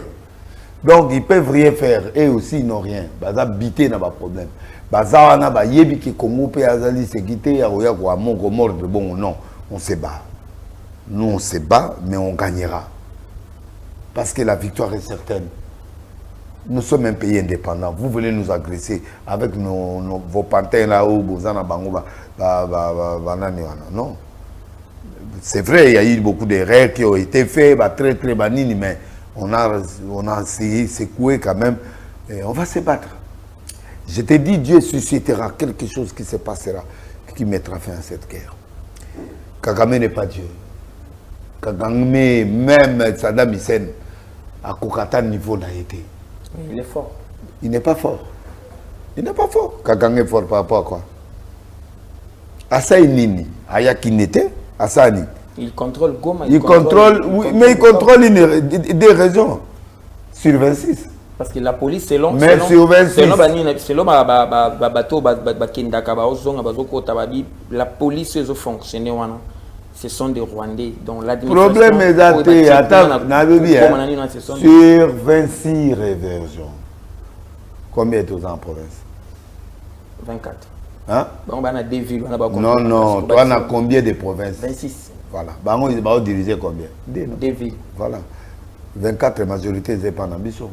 Donc ils peuvent rien faire et aussi ils n'ont rien. Bah ça bité n'a pas problème. Bah ça on a bah yebi qui Congo peut azali se quitter ya roya quoi mon mort de bon non, on se bat. Nous on se bat mais on gagnera. Parce que la victoire est certaine. Nous sommes un pays indépendant. Vous voulez nous agresser avec vos pantins là-haut, non. C'est vrai, il y a eu beaucoup d'erreurs qui ont été faites, très très banines, mais on a essayé, secoué quand même. Et on va se battre. Je te dis, Dieu suscitera quelque chose qui se passera, qui mettra fin à cette guerre. Kagame n'est pas Dieu. Kagame, même Saddam Hussein, à Kokata niveau n'a été. Il est fort. Il n'est pas fort. Il n'est pas fort. Kagame est fort par rapport à quoi? Asa Nini, Aya Kinete, Asani. Il contrôle Goma. Il contrôle, oui, mais il contrôle des régions sur 26. Parce que la police, selon. Mais sur 26. La police, ils ont fonctionné. Ce sont des Rwandais. Donc l'administration... Problème est daté, attends, sur 26 réversions. Combien est-ce en province? 24. Hein? Bon, on a deux villes. Non, non, toi, on a combien de provinces? 26. Voilà. Bah, ils vont diriger combien? Deux villes. Voilà. 24 majorités, c'est pas en ambition.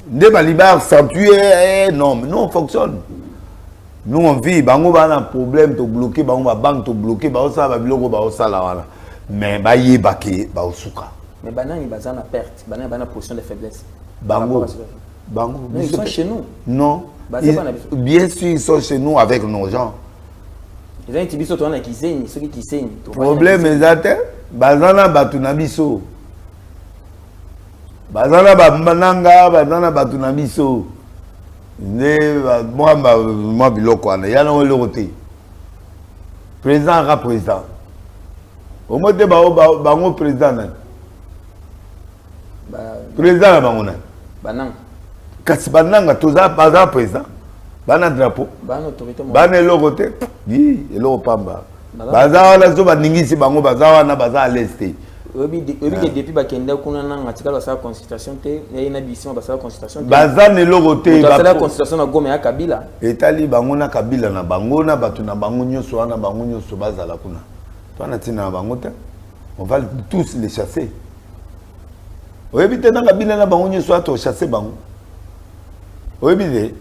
Des Balibar accentués, non, mais nous, on fonctionne. Nous on vit, bango ba un problème to bloquer, bango ba banque to bloquer, ba osa ba biloko ba osa la wala. Mais ba yebake ba osuka. Mais banani bazan na perte, banani bana position de faiblesse. Bango. Mais ils sont chez nous. Non. Bien sûr ils sont chez nous avec nos gens. Ils ont été biso to na kizeni, ceux qui saignent. Problème exact, bazana batu na biso. Bazana ba mananga, bazana batu na biso. Moi, biloko il y a un côté. Président, président. Au moins, il y a un président. président na bango na banang kasi bananga toza baza président bana drapeau bana autorité bana eloko te yi eloko pamba baza wana so baningisi bango baza wana baza à l'est obi depuis bakende kuna nanga tikala basala consultation te na biso basala consultation te baza neloko te basala consultation na Goma ya Kabila etali bango na Kabila na bango na batu na bango nyonso wana bango nyonso bazala kuna twana tina na bango te on va tous les chasser oyebi te na Kabila na bango nyonso ato chasser bango oyebi te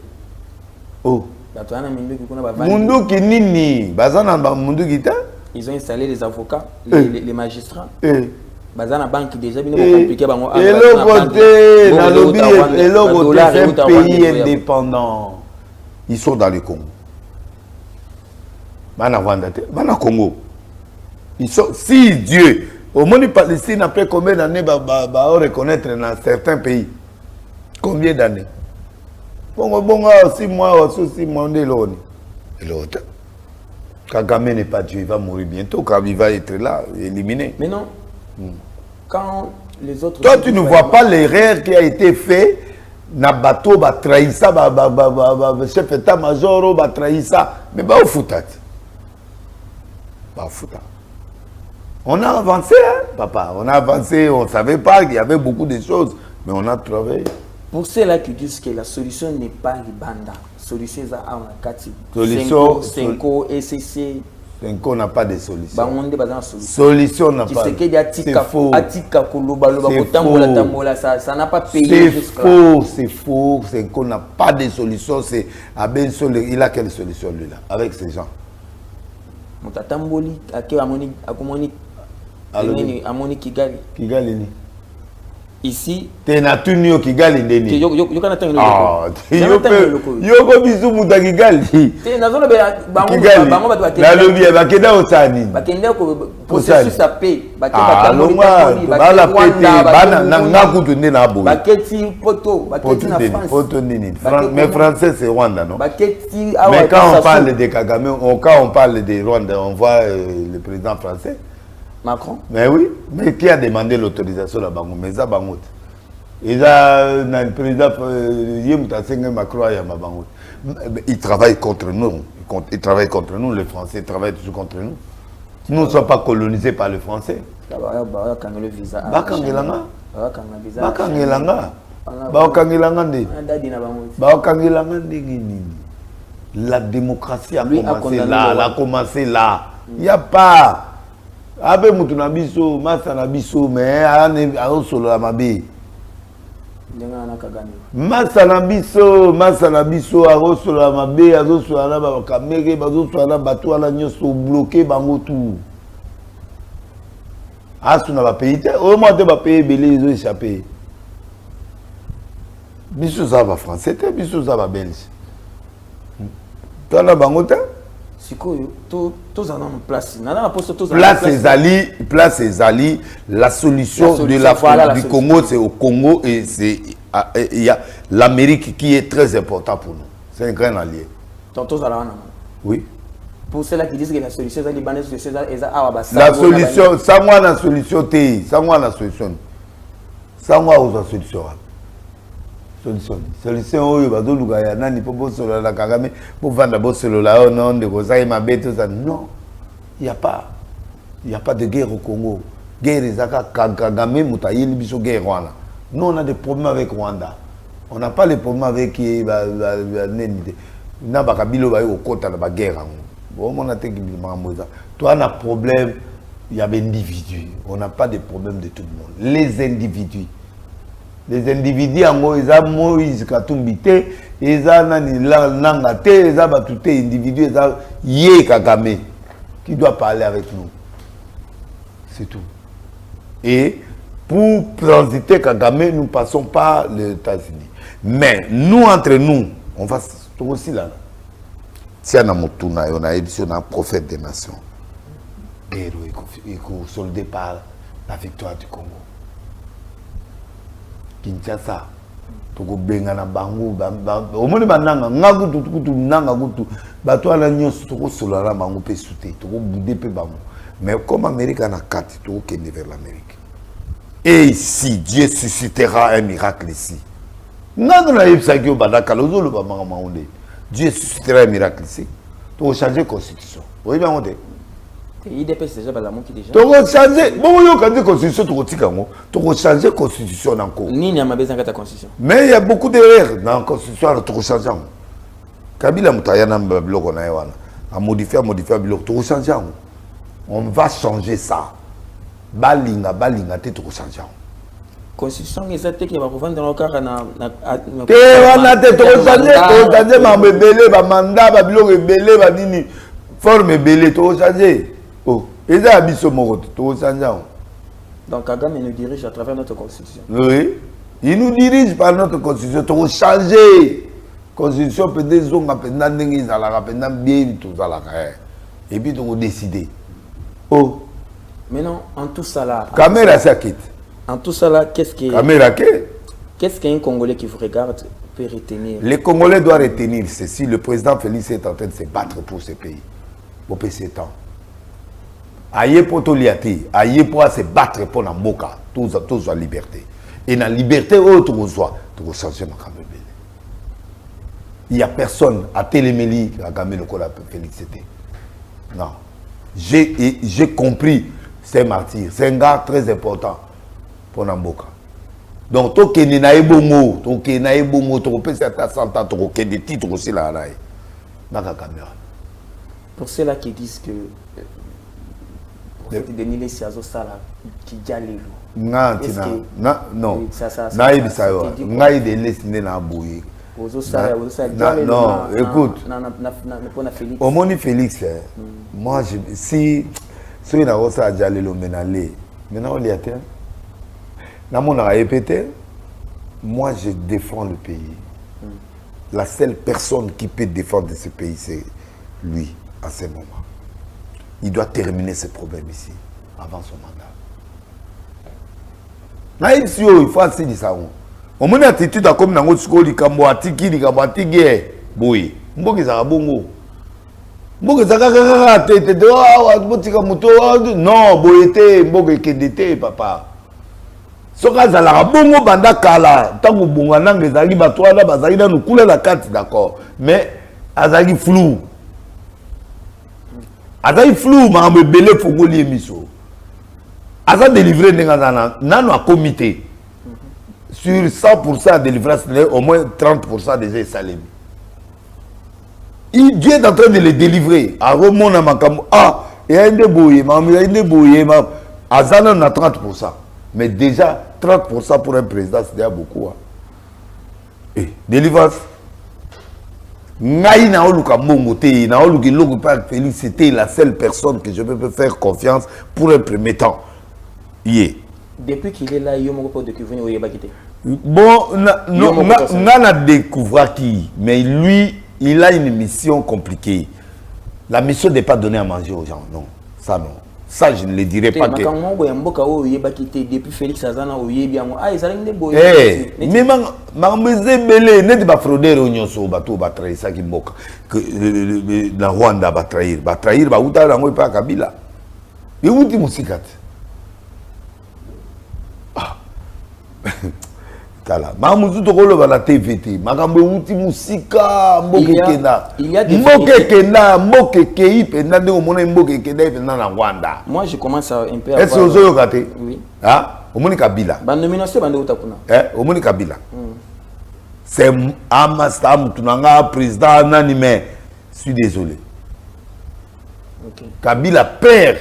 oh batu ana minduki kuna bavandi munduki nini baza na munduki te. Ils ont installé les avocats, les magistrats. Bazana banque déjà bien compliqué bango. Et le côté dans le côté c'est un pays indépendant. Ils sont dans le Congo. Bana Rwanda te, bana Congo. Ils sont si Dieu au monde Palestine après combien d'années va reconnaître dans certains pays. Combien d'années? Bon 6 mois ou 6 mois de l'ONU. Et l'autre Kagame n'est pas Dieu, il va mourir bientôt, quand il va être là, éliminé. Mais non, quand les autres... Toi, tu ne vois pas l'erreur qui a été faite, na bateau, ba trahir ça, chef état-major, ba trahir ça, mais ba au foutat. Ba au foutat. On a avancé, hein, papa, on a avancé, on ne savait pas qu'il y avait beaucoup de choses, mais on a travaillé. Pour ceux-là qui disent que la solution n'est pas les bandas, solution est à Kati. Solution. Senko, ECC. Senko n'a pas de solution. Solution n'a pas. C'est faux. Ça n'a pas payé. C'est faux, c'est faux. Senko n'a pas de solution. C'est il a quelle solution lui là avec ces gens? Motatamboli, Akomoni, Amoni Kigali. Kigali. Ici, t'es natuni au Kigali ndeni. Yo kana tango loko. Yo ko bizu muta Kigali. Te nazona be bango ba bakenda. La lobi bakenda otani. Bakenda ko processus a paix. Bakenda bala pete bana na ngakutu ndena abo. Baketi poto, baketi na France. Poto nini? Mais français c'est Rwanda non? Baketi mais quand on parle de Kagame, quand on parle de Rwanda, on voit le président français. Macron. Mais oui, mais qui a demandé l'autorisation là-bas? Mais ça, Bangout. Il a le président Macron il travaille contre nous. Il travaille contre nous, les Français travaillent toujours contre nous. Nous ne sommes pas colonisés par les Français. La démocratie a commencé là. Il n'y a pas. Abe mutu na biso, masa na biso, mais a solo la mabe. Masa na biso, a solo la mabe, a solo la ba kamere, a solo la bateau ala nyoso bloqué bango tout. Asu na ba pays te, au moins te ba pays belé ils ont échappé. Biso za ba français te, biso za ba belge. Toi na bango te? Place Ezali, la solution de l'Afrique du Congo, c'est au Congo et il y a l'Amérique qui est très important pour nous. C'est un grand allié. Oui. Pour ceux-là qui disent que la solution est libanais, la solution, sans moi la solution, sans moi la solution. Sans moi la solution. Solution oyo bazoluka ya nani po bosolo la Kagame pour vendre bosolo la non de kozai mabe tout ça non, il y a pas de guerre au Congo. Guerre ezaka Kagame mutayeli biso guerre wana. Nous on a des problèmes avec Rwanda. On n'a pas les problèmes avec neni na bakabilo ba okota na ba guerre. Bon on a te kimamamoza. Toi on a problème, il y a des individus. On n'a pas de problème de tout le monde. Les individus. Les individus ils ont Moïse Katumbi te, ils ont nanga te, ils ont batute individu, ils ont Yé Kagame qui doit parler avec nous. C'est tout. Et pour transiter Kagame, nous ne passons pas les États-Unis. Mais nous, entre nous, on va aussi là. Si on a Motuna, on a édition un prophète des nations. Héros, il est soldé par la victoire du Congo. Kinshasa toko benga na bango omoni bananga ngaku tukutu nanga kutu bato ala nyonso toko solana bango pe sute toko bude pe bango mais comme Amérique na kati toko kende vers l'Amérique Et ici, Dieu suscitera un miracle ici. Dieu suscitera un miracle ici. Pour changer la constitution. Vous voyez bien, IDP, c'est déjà la qui déjà. Tu vas changer. Bon, il y a une constitution, tu vas changer la constitution encore. Ni n'a pas besoin de ta constitution. Mais il y a beaucoup d'erreurs dans la constitution, tu vas changer. Kabila Moutayana Bloko Naïwana. À modifier, tu vas changer. On va changer ça. Balinga, tu vas changer. Constitution, c'est ça qui va revendre dans le cas. Tu vas changer, ma rebelle, ma mandat, ma bilo rebelle, ma nini. Forme rebelle, tu vas changer. Oh, et ça, Abisso Moroto, tu vas changer. Donc Kagame nous dirige à travers notre constitution. Oui. Il nous dirige par notre constitution. Tu vas changer. Constitution peut des zones pendant des pendant bien tout ça là. Et puis tu vas décider. Oh. Maintenant, en tout ça là. Caméra ça quitte. En tout ça là, qu'est-ce qu'un Congolais qui vous regarde peut retenir? Les Congolais doivent retenir ceci. Le président Félix est en train de se battre pour ce pays. Pour PC temps. Aïe pour tout liati, aïe pour se battre pour la moka, tous la liberté. Et dans la liberté, autre chose, tu vas changer ma caméra. Il n'y a personne à Télémélie qui a gagné le col à Félicité. Non. J'ai compris, c'est un martyr. C'est un gars très important pour Namboka. Donc, tu as des bongo, tu as des bongo, tu as des santé, tu as des titres aussi là. Dans la caméra. Pour ceux-là qui disent que Denis Lessiazo Sala qui dialogue. Non, non. Non, écoute. Au moins Félix, moi, si il y a un ça dialogue, maintenant on y atteint. On a répété. Moi, je défends le pays. La seule personne qui peut défendre ce pays, c'est lui, à ce moment. Il doit terminer ce problème ici, avant son mandat. Il faut assez de ça. On a une attitude comme dans notre school, papa. Mais azali flou. Azali flou, ma me belé fogoli emiso. Azali délivré nano a comité. Sur 100% de délivrance, au moins 30% déjà salés. Dieu est en train de les délivrer. À Romon à Makambo. Ah, il y a un débouillé, Azali on a 30%. Mais déjà 30% pour un président, c'est déjà beaucoup. Hein. Et délivrance. C'était la seule personne que je peux faire confiance pour un premier temps. Yeah. Depuis qu'il est là, il y a un découvrir où il va quitter. Bon, on a découvert qui, mais lui, il a une mission compliquée. La mission n'est pas donner à manger aux gens, non. Ça, non. Ça, je ne le dirais pas. Depuis Félix Azana, mais n'est pas fraudeur au Nyonso, bateau, trahir ça qui moque. Que la Rwanda va trahir, va outa la moi pas Kabila. Et où dit musicat? Ah. Tala. Mamuzu to kolo la TVT. Makambo outi musika, mboke kenda. Mboke kenda, mboke kei penda de omona mboke kenda penda na Rwanda. Moi je commence à un peu à. Est-ce que vous avez oui. Ah, omoni Kabila. Ba nomination bande utapuna. Omoni Kabila. C'est Amastam tunanga président nani mais je suis désolé. OK. Kabila père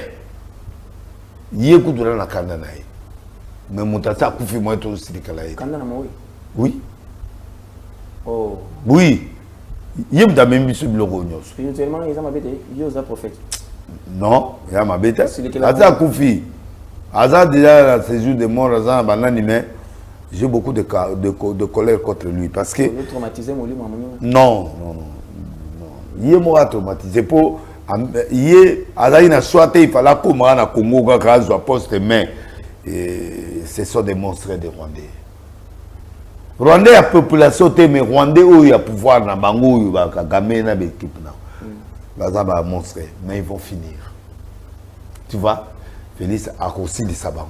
yekutura na kanda nae. Mais mon tata a couffé moi tout aussi décalé. Kanda na moi. Oui. Oh. Oui. Il y a même mis sur le rognos. Spirituellement, ils ont ma bête, ils ont prophète. Non, il y a ma bête. Asa Koufi. Asa déjà la séjour de mort, Asa banani mais j'ai beaucoup de colère contre lui parce que non. Il est mort traumatisé pour il a souhaité il fallait comme na Congo grâce à poste mais ce sont des monstres de Rwandais. Rwandais a population mais Rwandais où il y a pouvoir na bango il va Kagame na l'équipe na. Baza ba monstre mais ils vont finir. Tu vois, Félix a aussi de sa bango.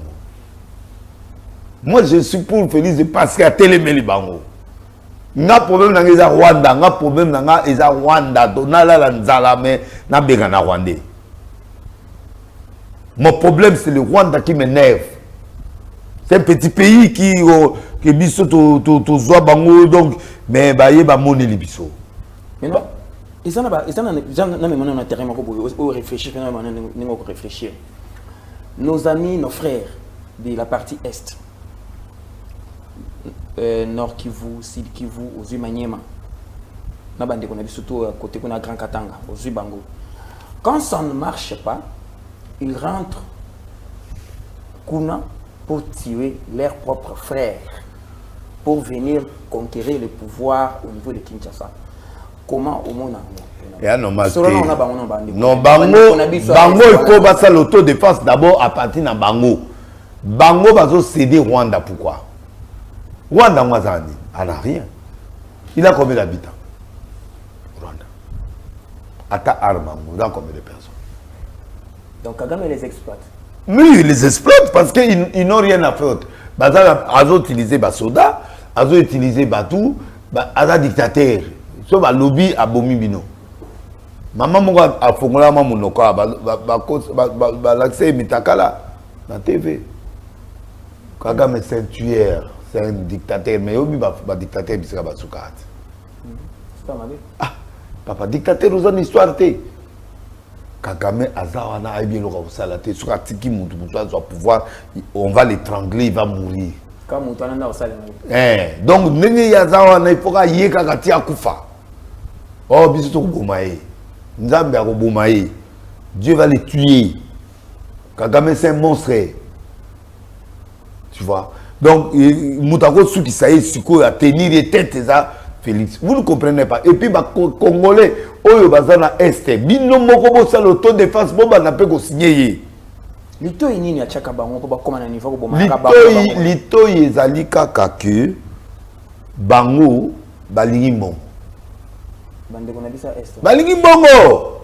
Moi, je suis pour Félix parce qu'il y a Télémeli Bango. N'a problème dans les Rwanda, n'a problème dans les Rwanda, Donala Lanzala, mais n'a pas Rwandais. Mon problème, c'est le Rwanda qui m'énerve. C'est un petit pays qui biso to zoa bango donc mais ba yeba moni libiso. Mais non. Ils en a terrain pour réfléchir, réfléchir. Nos amis, nos frères de la partie est, Nord Kivu, Sud Kivu, aux Maniema, on a surtout à côté de Grand Katanga, aux Ubango. Quand ça ne marche pas, ils rentrent Kuna pour tuer leurs propres frères, pour venir conquérir le pouvoir au niveau de Kinshasa. Comment au monde non, Bango, il faut passer l'autodéfense d'abord à partir de Bango. Bango va céder Rwanda. Pourquoi? Rwanda, elle n'a rien. Il a combien d'habitants? Rwanda. Ata Arbango, il a combien de personnes? Donc Kagame les exploite. Oui, ils les exploitent parce qu'ils n'ont rien à faire. Ils ont utilisé les soldats, ils ont utilisé tout, ils dictateur. Ils ont lobby à Bomibino. Maman a fait l'accès Mitakala dans la TV. Kagame c'est un tueur, c'est un dictateur. Mais il y a un dictateur qui est un dictateur. C'est pas mal. Ah, papa, dictateur, vous avez une histoire. Kagame Azawana a bien le salaté sur Atiki Moutou pouvoir, on va l'étrangler, il va mourir. Donc, Nene Yazawana, il faudra y Kagati Akufa. Oh, bisous Bomae. Nzambe a Bomae. Dieu va les tuer. Kagame c'est un monstre. Tu vois. Donc, Moutako Souki Saï Siko a tenir les têtes, Félix. Vous ne comprenez pas. Et puis, les Congolais, Oyo Bazana Est, Bino Mokobo Sal autodéfense, Boba n'a pas signé. Lito Inini a Tchaka Bango, comment on a niveau Lito Yezali Kakake, Bango, Balingi Mbongo. Balingi Mbongo.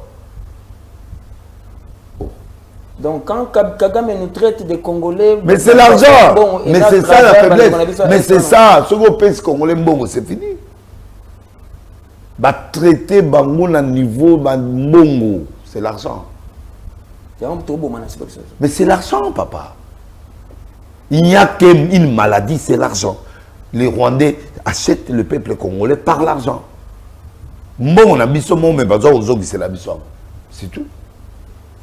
Donc, quand Kagame nous traite de Congolais. Mais c'est l'argent. Bon, mais c'est ça la faiblesse. Mais c'est ça. Ce qu'on pense Congolais Mbongo, c'est fini. Traiter Bango à niveau Mbongo, c'est l'argent. Mais c'est l'argent, papa. Il n'y a qu'une maladie, c'est l'argent. Les Rwandais achètent le peuple congolais par l'argent. Mbongo na biso mo mais bazo ozo c'est la biso. C'est tout.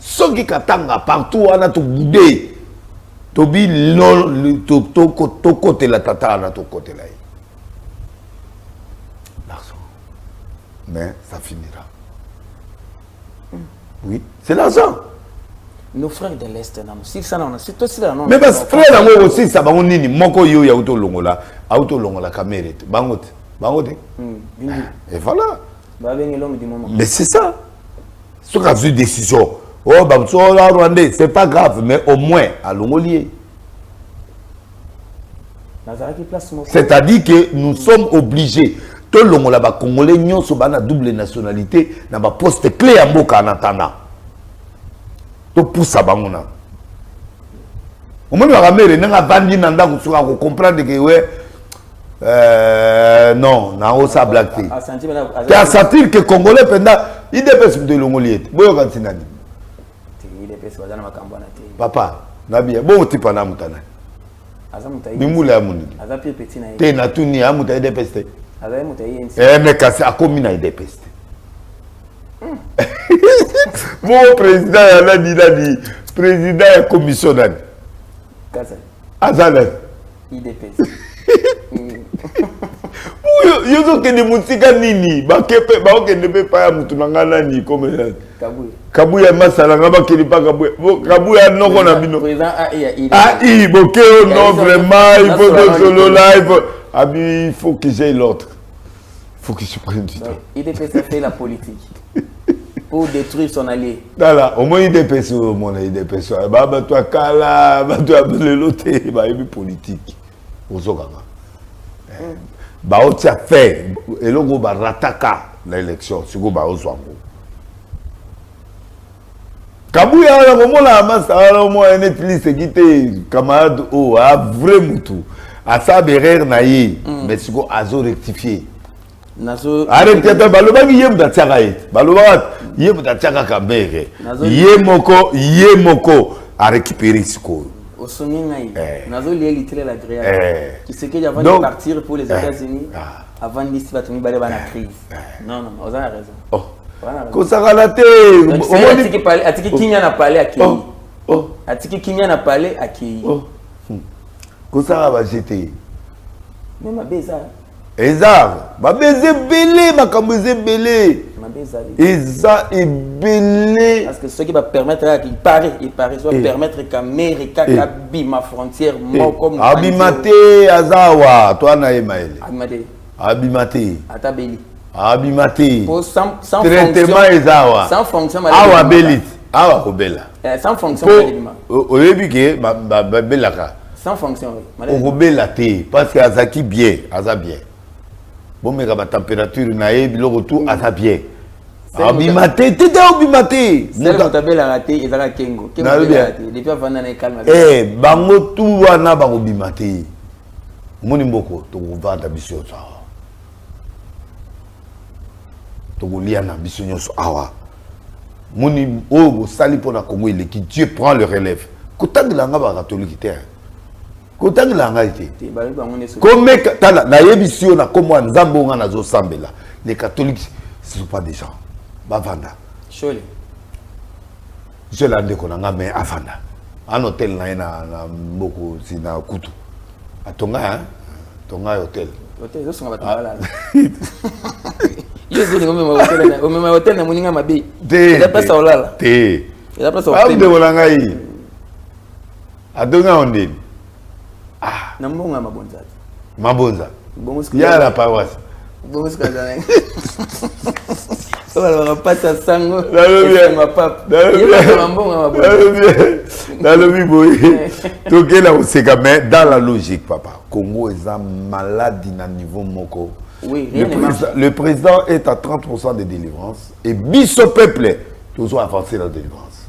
Ce qui katanga partout on a tout boudé. Tobi non to côté la tata na to côté là. Mais ça finira. Oui, c'est l'argent. Nos frères de l'Est, si ça non, c'est aussi là non. Mais parce que frère aussi ça va nini moko yo ya auto longola caméra bangote. Et voilà. Mais c'est ça. Ce qu'a vu décision. Oh bah Rwandais, c'est pas grave mais au moins à Longolier. C'est-à-dire que nous sommes obligés. Tout le monde là-bas, Congolais, nous sommes na double nationalité, na ba poste clé à Mboka en attendant. Tout pour ça, bangona. Au moins, la mère, n'a pas vendu nanda pour comprendre que ouais, non, na osa blacké. Tu as senti que Congolais pendant, il dépêche de l'ongolier. Boyo kantinani. Papa, nabi, bon type na mutana. Bimula muni. Te na tuni amuta dépêche. Mais cassé à combien il dépeste. Mon président a dit président de la commission d'année. Azalé. Il dépeste. Yo zo ke de mutika nini ba kepe ba o ke ne pe pa ya mutu ngana ni comme Kabuya masala ngaba ke pas Kabuya no kona bino. Président il boke non vraiment il faut de solo live. Abi il faut que j'aille l'autre. Il faut que je prenne du temps. IDPS a fait la politique pour détruire son allié. Voilà, au moins IDPS au monde IDPS. Bah toi kala, bah toi le loté, bah il politique. Ozoganga. Bah on t'a fait et le go ba rataka l'élection, c'est go ba ozwango. Kabouya a la masse, alors moi, Netflix, c'est quitté, camarade, oh, a vraiment tout. A ça, Berer, naïe, mais c'est quoi, a rectifié. Arrête, baloba yem da tiagaï. Baloba yem da tiaga kabere. Yemoko a récupéré ce coup. Au sommet, Nazo lié littéralement l'agréable. Qui sait qu'il y avant de partir pour les États-Unis, avant de va tomber dans la crise. Non, non, vous avez raison. Oh. Comme ça, la tête. Atiki Kimia n'a parlé à qui? Atiki Kimia n'a parlé à qui? Comme ça, va jeter. Mais ma beza. Ezar, ma baiser belé, ma camouze belé. Ma beza. Ezar est belé. Parce que ce qui va permettre à qu'il paraît, soit permettre qu'Amérique abîme ma frontière, moi comme. Abimate, Azawa, toi na email. Abimate. Abimate. Atabeli. Abimate. Sans traitement Ezawa. Sans fonction. Awa belit. Awa obela. Sans fonction. Oyebi ma belaka. Sans fonction. Obela te parce que Azaki bien, Aza bien. Bon, mais la température, le retour à sa bien. Abimate, t'es abimate. C'est le tabel à rater et à la Kengo. Depuis avant d'être calme. Eh, bango tout wana bango bimate. Moni mboko, to vanda bisyo ça. To liana bisyo nyoso awa. Moni o sali pona Congo il qui Dieu prend le relève. Kotang langa ba catholique terre. Kotang langa ite. Comme tala na yebisio na komo nzambo nga nazo sambela. Les catholiques ce sont pas des gens. Bavanda. Chole. Je l'ai dit qu'on a mais avanda. Un hôtel na mboko sina kutu. Atonga hein. Tonga hôtel. Hôtel zo songa batala. Yo zeli au même hôtel na muninga mabe. Il a pas ça olala. Té. Il a pas ça olala. Ande bolanga yi. Adonga onde. Ah, Nambonga mabonza. Mabonza. Ya la paroisse. Bonus kazana. On va passer sango. Ma pape. Dans le biboy. Donc là on sait quand même dans la logique papa. Congo est un malade à niveau moko. Oui, le président est à 30% de délivrance et biso peuple toujours avancé dans la délivrance.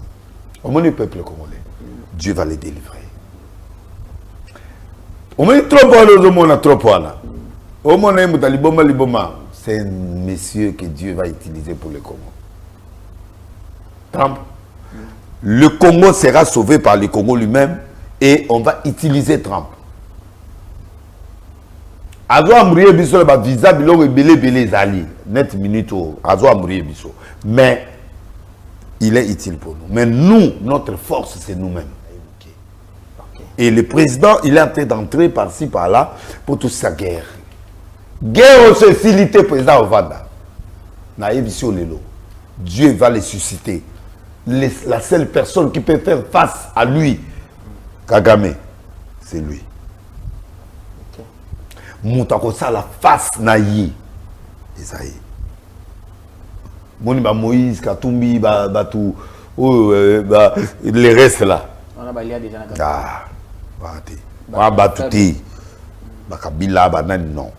Au moins le peuple congolais. Dieu va les délivrer. Au moins trop au monde trop au moins c'est un monsieur que Dieu va utiliser pour le Congo. Trump. Le Congo sera sauvé par le Congo lui-même et on va utiliser Trump. Azo amourir biso ba visa biloko belé zali net minute azo amourir biso. Mais il est utile pour nous. Mais nous, notre force c'est nous-mêmes. Et le président, il est en train d'entrer par-ci, par-là, pour toute sa guerre. Guerre aux facilités, président Ovanda. Dieu va les susciter. La seule personne qui peut faire face à lui, Kagame, c'est lui. Moutako ça la face naïe. Isaïe. Moniba Moïse, Katumbi, Batou, les restes là. On a balayé déjà. Ah. Non.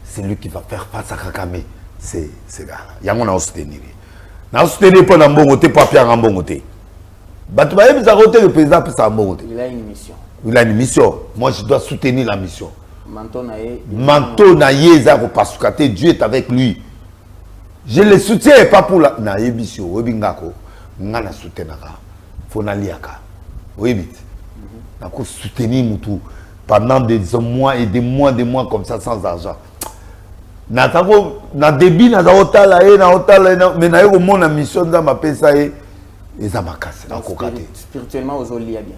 C'est lui qui va faire face à Kagame. C'est gars. Il y a un soutenir. Na soutenir pour n'ambongote pas faire n'ambongote. Batoubaye nous a roté le président pour sa mbongote. Il a une mission. Il a une mission. Moi je dois soutenir la mission. Manto naye zako pasukate. Dieu est avec lui. Je le soutiens pas pour la na mission. Webingako ngana soutenaka. Fonaliaka. Oui vite. Pour soutenir Moutou pendant des mois et des mois comme ça sans argent. Na débit na hôtel mais na yo mon mission dans ma pesa et ça m'a cassé. Spirituellement aux olia bien.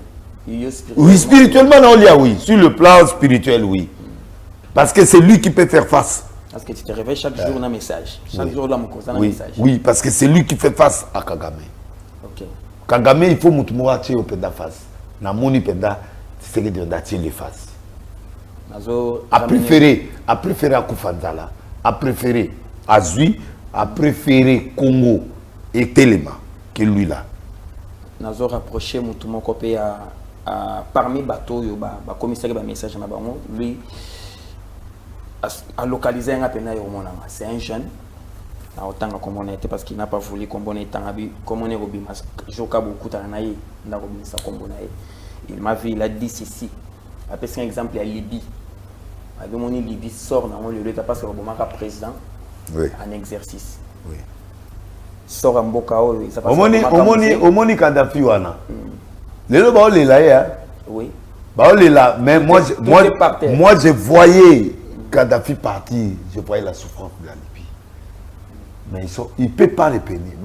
Oui, spirituellement on lia oui, sur le plan spirituel oui. Parce que c'est lui qui peut faire face. Parce que tu te réveilles chaque jour un message. Chaque jour là mon cause un message. Oui, parce que c'est lui qui fait face à Kagame. OK. Kagame il faut Moutoumoua tirer au penda face. Na moni penda c'est que de tirer les faces. A préféré à Koufanzala, a préféré à Zui, a préféré Congo et Téléma que lui là. Nazo rapproché Moutoumou copé à parmi bateau yoba ba commissaire ba message na bango lui a localisé un appel na yo monanga c'est un jeune autant comme on a été parce qu'il n'a pas voulu comme on est en habit comme on est au bimas joka beaucoup tanaï n'a pas ça comme on a il m'a vu il a dit ceci après c'est un exemple à Libye avec mon Libye sort dans le lieu parce que Obama est président en exercice oui sort en Bokao ça passe au moni Kadhafi wana le ba le là oui ba le là mais moi je voyais Kadhafi partir je voyais la souffrance de la Libye. Mais il ne peut pas les peiner. Il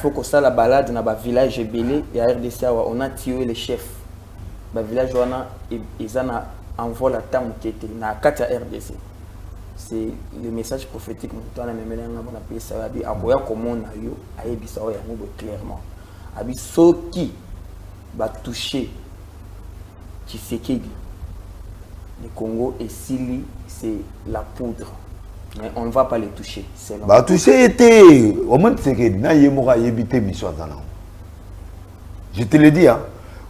faut que ça la balade dans le village belé et à RDC on a tué les chefs. Le village ils ont envoyé la table qui était dans la RDC. C'est le message prophétique que nous avons appelé ça. Clairement. Ceux qui va toucher Tshisekedi. Le Congo et Sili, c'est la poudre. Mais on ne va pas les toucher. Bah, toucher était. Au moins, c'est que je te le dis, hein.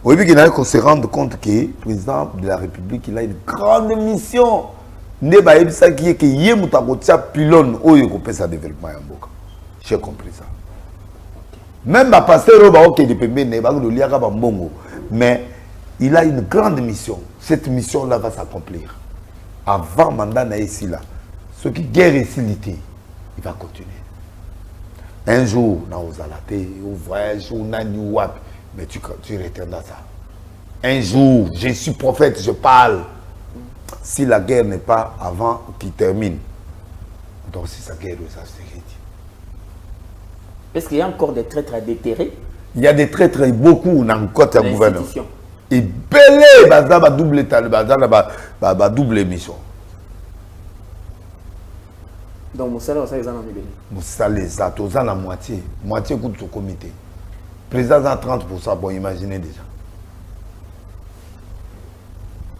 Au début, il faut se rendre compte que le président de la République, il a une grande mission. J'ai compris ça. Même le pasteur, mais il a une grande mission. Cette mission-là va s'accomplir. Avant le mandat ici là, ce qui guerre ici l'été, il va continuer. Un jour, on va au voyage, on a mais tu retiens ça. Un jour, je suis prophète, je parle. Si la guerre n'est pas avant qu'il termine, donc si sa guerre, ça se dit. Est-ce qu'il y a encore des traîtres à déterrer? Il y a des traîtres beaucoup dans le côté du gouvernement. Et belé, bah double état, bah double émission. Donc Moussala, ça ils en ont mis. Moussala, ça tous en la moitié coûte au comité. Président à 30%, bon imaginez déjà.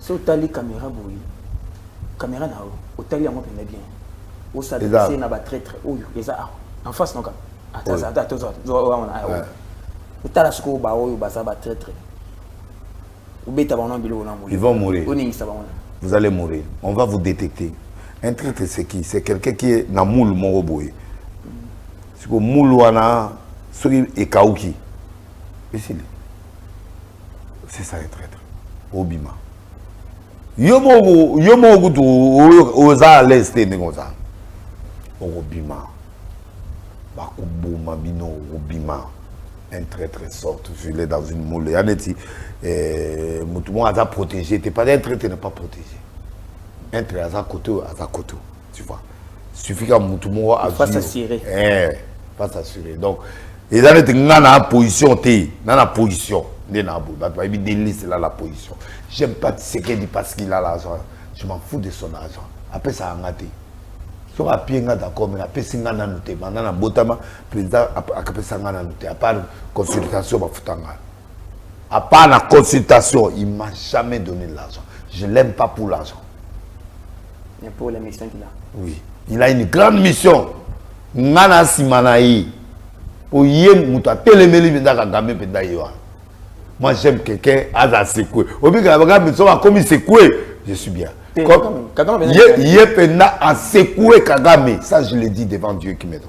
Si vous avez caméra, vous caméra na vous avez bien. Vous savez que c'est na ba traître. En face non. Attends. Vous avez ce que vous avez traître. Ils vont mourir. Vous allez mourir. On va vous détecter. Un traître, c'est qui? C'est quelqu'un qui est dans moule moroboy. C'est que moule wana et kauki. C'est ça un traître. Obima. Yomo gutu oza l'est negoza. Obima. Bakubuma bino obima. Un traître sort, il est dans une moule. Il y a des gens qui sont protégés. Tu pas un traître n'est pas protégé. Un traître à côté, tu vois. Il suffit qu'un mouton a pas s'assurer. Pas s'assurer. Donc, ils ont une position. Dans la position. Il y a des listes là la position. J'aime pas ce qu'il dit parce qu'il a l'argent. Je m'en fous de son argent. Après ça a engagé. Si on a pied d'accord, mais après si on a noté, maintenant la botama président après ça on a noté. À part consultation, à part la consultation, il m'a jamais donné l'argent. Je l'aime pas pour l'argent. Mais pour la mission qu'il a. Oui, il a une grande mission. Ngana simanaï. Pour yem muta telemeli benda kagame benda yoa. Moi j'aime quelqu'un à secouer. Au bout que la bagarre me soit comme secouer, je suis bien. Yepena a secoué Kagame. Ça, je le dis devant Dieu qui m'aide.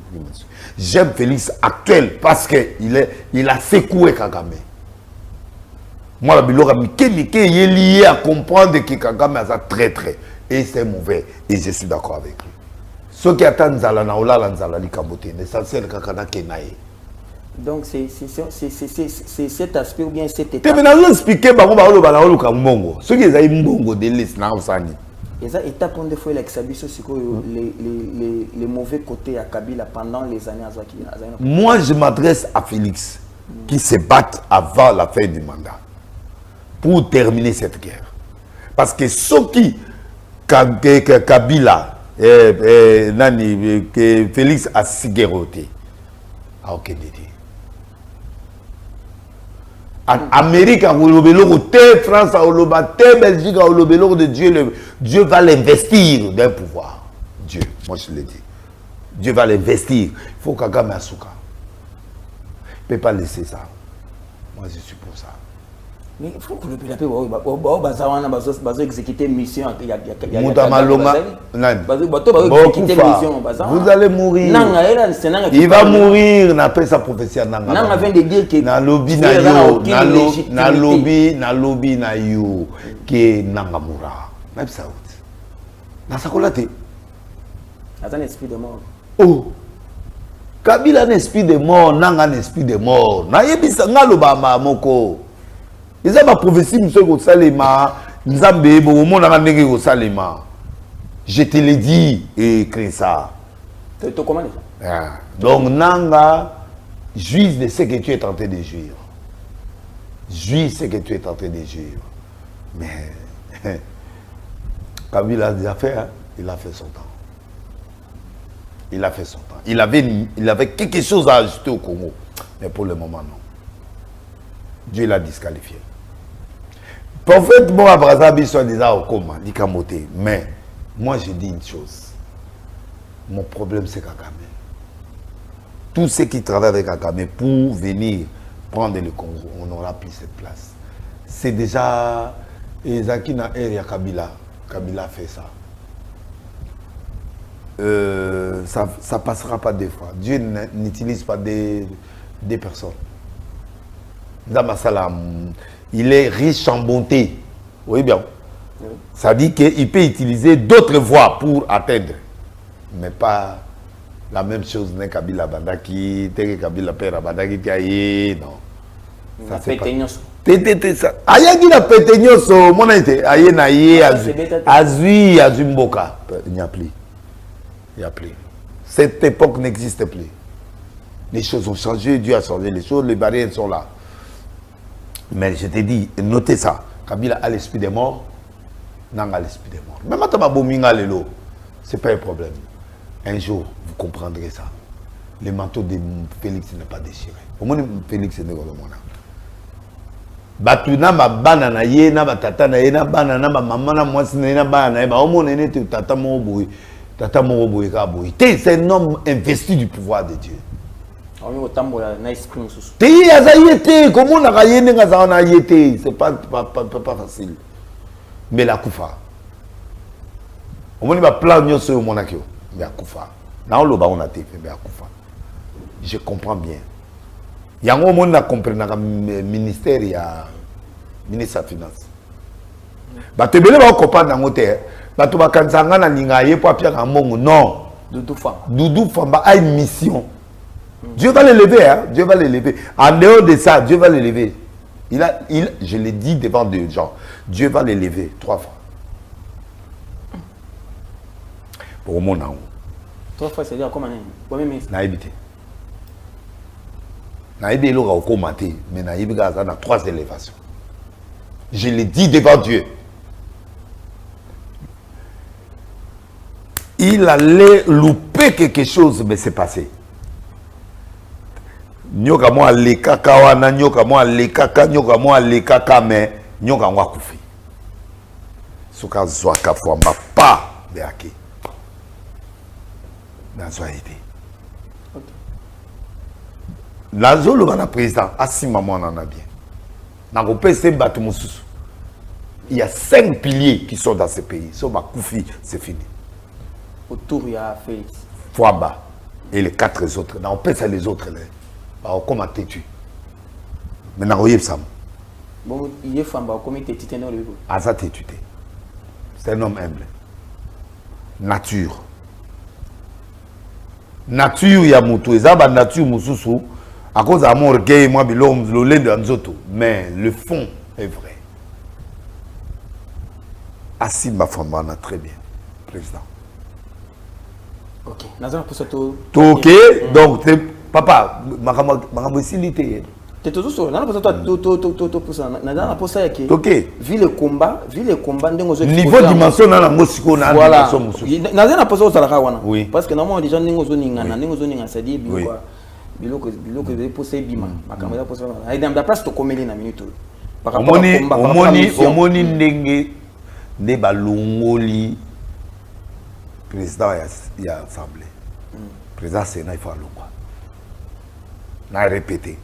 J'aime Félix actuel parce qu'il a secoué Kagame. Moi, la bilora Mike il est lié à comprendre que Kagame a ça très. Et c'est mauvais. Et je suis d'accord avec lui. Ceux qui attendent Zala Naola, Zala Likabote, l'essentiel c'est Kakana Kenae. Donc c'est cet aspect ou bien cet état. Tu peux expliquer ceux qui ont mbongo de l'Est. Et ça étape on fois les mauvais côtés à Kabila pendant les années. Moi je m'adresse à Félix qui se bat avant la fin du mandat pour terminer cette guerre. Parce que ceux qui Kabila que Félix a sigaroté à aucun idée. En Amérique, France, Belgique, de Dieu va l'investir d'un pouvoir. Dieu, moi je le dis. Dieu va l'investir. Il faut Kagame Asuka. Il ne peut pas laisser ça. Moi je suis pour ça. Mais il faut que le pilote va exécuter mission. Vous allez mourir. Il va mourir. On appelle ça prophétie. Nanga vient de dire que na lobby na yo que nanga moura. Même ça. Na sakolate. Un esprit de mort. Oh. Kabila un esprit de mort, nanga un esprit de mort. Na yebisa ngaloba moko. Ils ont ma prophétie, monsieur Salema, Nzambe, je te l'ai dit, et écrit ça. Tu commandes ça. Donc, Nanga, juge de ce que tu es en train de jouir. Juge ce que tu es en train de jouir. Mais, comme il a déjà fait, hein, il a fait son temps. Il a fait son temps. Il avait quelque chose à ajouter au Congo. Mais pour le moment, non. Dieu l'a disqualifié. Prophète, bon, à Brazzaville, soit déjà au coma, mais moi, je dis une chose. Mon problème, c'est Kagame. Tous ceux qui travaillent avec Kagame pour venir prendre le Congo, on n'aura plus cette place. C'est déjà Ezakina Eria Kabila. Kabila fait ça. Ça passera pas deux fois. Dieu n'utilise pas des personnes. Damasalam. Il est riche en bonté. Oui, bien. Oui. Ça dit qu'il peut utiliser d'autres voies pour atteindre. Mais pas la même chose. Kabila Bandaki, Kabila Pera Bandaki, non. Ça c'est pas. Ayagi la péteignoso, mon été, aye na ye, azui, azumboka. Il n'y a plus. Il n'y a plus. Cette époque n'existe plus. Les choses ont changé, Dieu a changé les choses, les barrières sont là. Mais je te dis, notez ça. Kabila a l'esprit des morts, Nanga l'esprit des morts. Même si ce n'est pas un problème. Un jour, vous comprendrez ça. Le manteau de Félix n'est pas déchiré. Au moins, Félix est né dans le monde. Batuna ma banana ye na batata na ye na banana ma maman na moi na banana ba au monde ne tata mo boy ka boy. C'est un homme investi du pouvoir de Dieu. C'est pas facile. Mais la Koufa. Au moins, il va plaindre sur mon akio. Mais la Koufa. Je comprends bien. Il y a un monde qui comprend le ministère, il y a le ministre des Finances. Tu peux comprendre dans le terre. Tu peux comprendre non. Doudou Famba a une mission. Dieu va l'élever, hein? Dieu va l'élever. En dehors de ça, Dieu va l'élever. Je l'ai dit devant des gens, Dieu va l'élever 3 fois. Pour mon nom. 3 fois, c'est-à-dire comment Naïbité. Naïbité, il aura commenté, mais Naïbité a 3 élévations. Je l'ai dit devant Dieu. Il allait louper quelque chose, mais c'est passé. Nyoka moi le kaka wana nyoka moi le kaka mais nyoka moi kufi soka zwaka fwamba pa beaki na zoaité la zolo bana président asima moi na bien na ko pese batu mususu il y a 5 piliers qui sont dans ce pays so ba kufi c'est fini autour il y a Félix Fwamba et les 4 autres na on pèse les autres là. Comment t'es-tu? Maintenant, il y a ça. Bon, il y a Famba, comment t'es-tu? Ah, ça t'es-tu? C'est un homme humble. Nature. Nature, il y a moutou. Et ça, la nature, moussou, à cause de mon orgueil, moi, l'homme, le de Anzoto. Mais le fond est vrai. Assis, ma femme, on a très bien. Président. Ok. Ok. Donc, papa, ma facilité. Tu es toujours sur la vu le combat, niveau dimension dans la mosiko na dimension. Oui. Parce que normalement les gens n'ont pas ça dit biloko de poser bima. Makamela poser. Et dans la place to comédie na minute. Par rapport au combat. Omoni ndenge ne balongoli président ya assemblée. Président Sénat il faut alongwa. Na répété.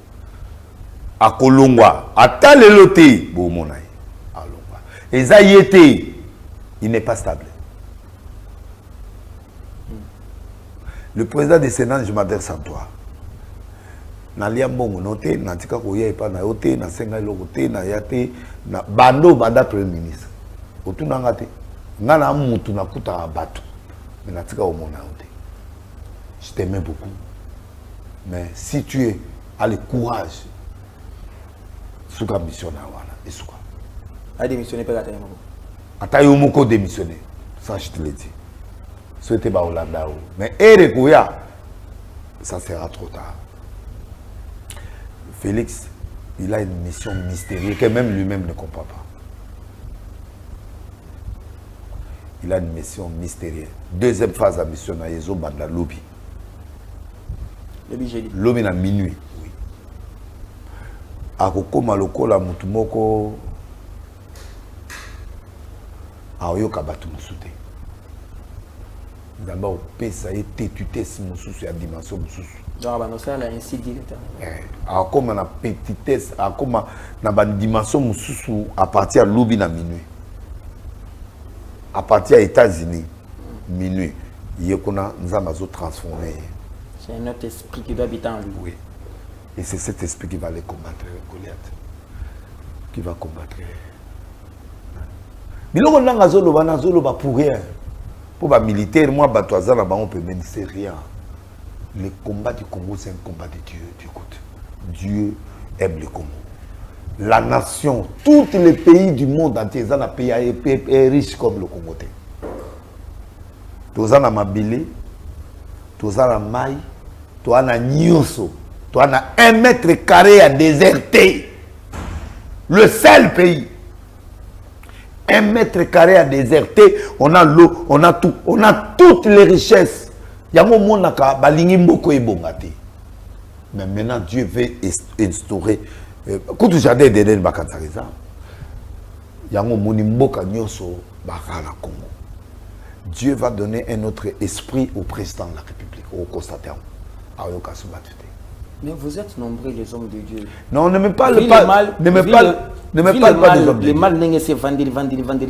à Kolongwa, à Taleloté, Bomonaï, à Longwa. Et Zayete, il n'est pas stable. Le président du Sénat, je m'adresse à toi. Nalia mbongo noté, natika koya epa na yote, na senga lokote, na yate, na bando banda premier ministre. Otu nangate, ngana mutu na kuta abatu, mais natika omona yote. Je t'aimais beaucoup, mais si tu as le courage, souka missionnaire wana, et souka. A démissionné pas gâter moko. Atayo moko démissionné, ça je te le dis. Souhaitez ba Hollanda, mais ere koya, ça sera trop tard. Félix, il a une mission mystérieuse que même lui-même ne comprend pas. Il a une mission mystérieuse. Deuxième phase de la mission, il y a un lobby. Lobby à minuit. Oui. Akoko maloko la mutumoko aoyoka batu musute. D'abord, pesa été tutesse mususu à dimension mususu. Donc, ça là ainsi dit. Comme na petitesse, comme na ba dimension mususu à partir de lobby na minuit. À partir des États-Unis, minuit, il y a nous avons transformé. C'est un autre esprit qui doit habiter en lui. Oui. Et c'est cet esprit qui va les combattre, Goliath. Qui va combattre. Mais là, on a pour rien. Pour les militaires, moi, on peut même c'est rien. Le combat du Congo, c'est un combat de Dieu. Écoute, Dieu aime le Congo. La nation, tous les pays du monde entier, un pays est riche comme le Congo. Tous en Mabile, tous en Maï, tous en Nyoso, tous en 1 mètre carré à déserter. Le seul pays. 1 mètre carré à déserter, on a l'eau, on a tout, on a toutes les richesses. Il y a un moment où mais maintenant Dieu veut instaurer. Quand tu as des Bakansariza, il y a un moment où Congo. Dieu va donner un autre esprit au président de la République, au constateur. Mais vous êtes nombreux les hommes de Dieu. Non, ne me parle pas. Ne me parle pas des hommes de Dieu. Les mal n'est c'est vendre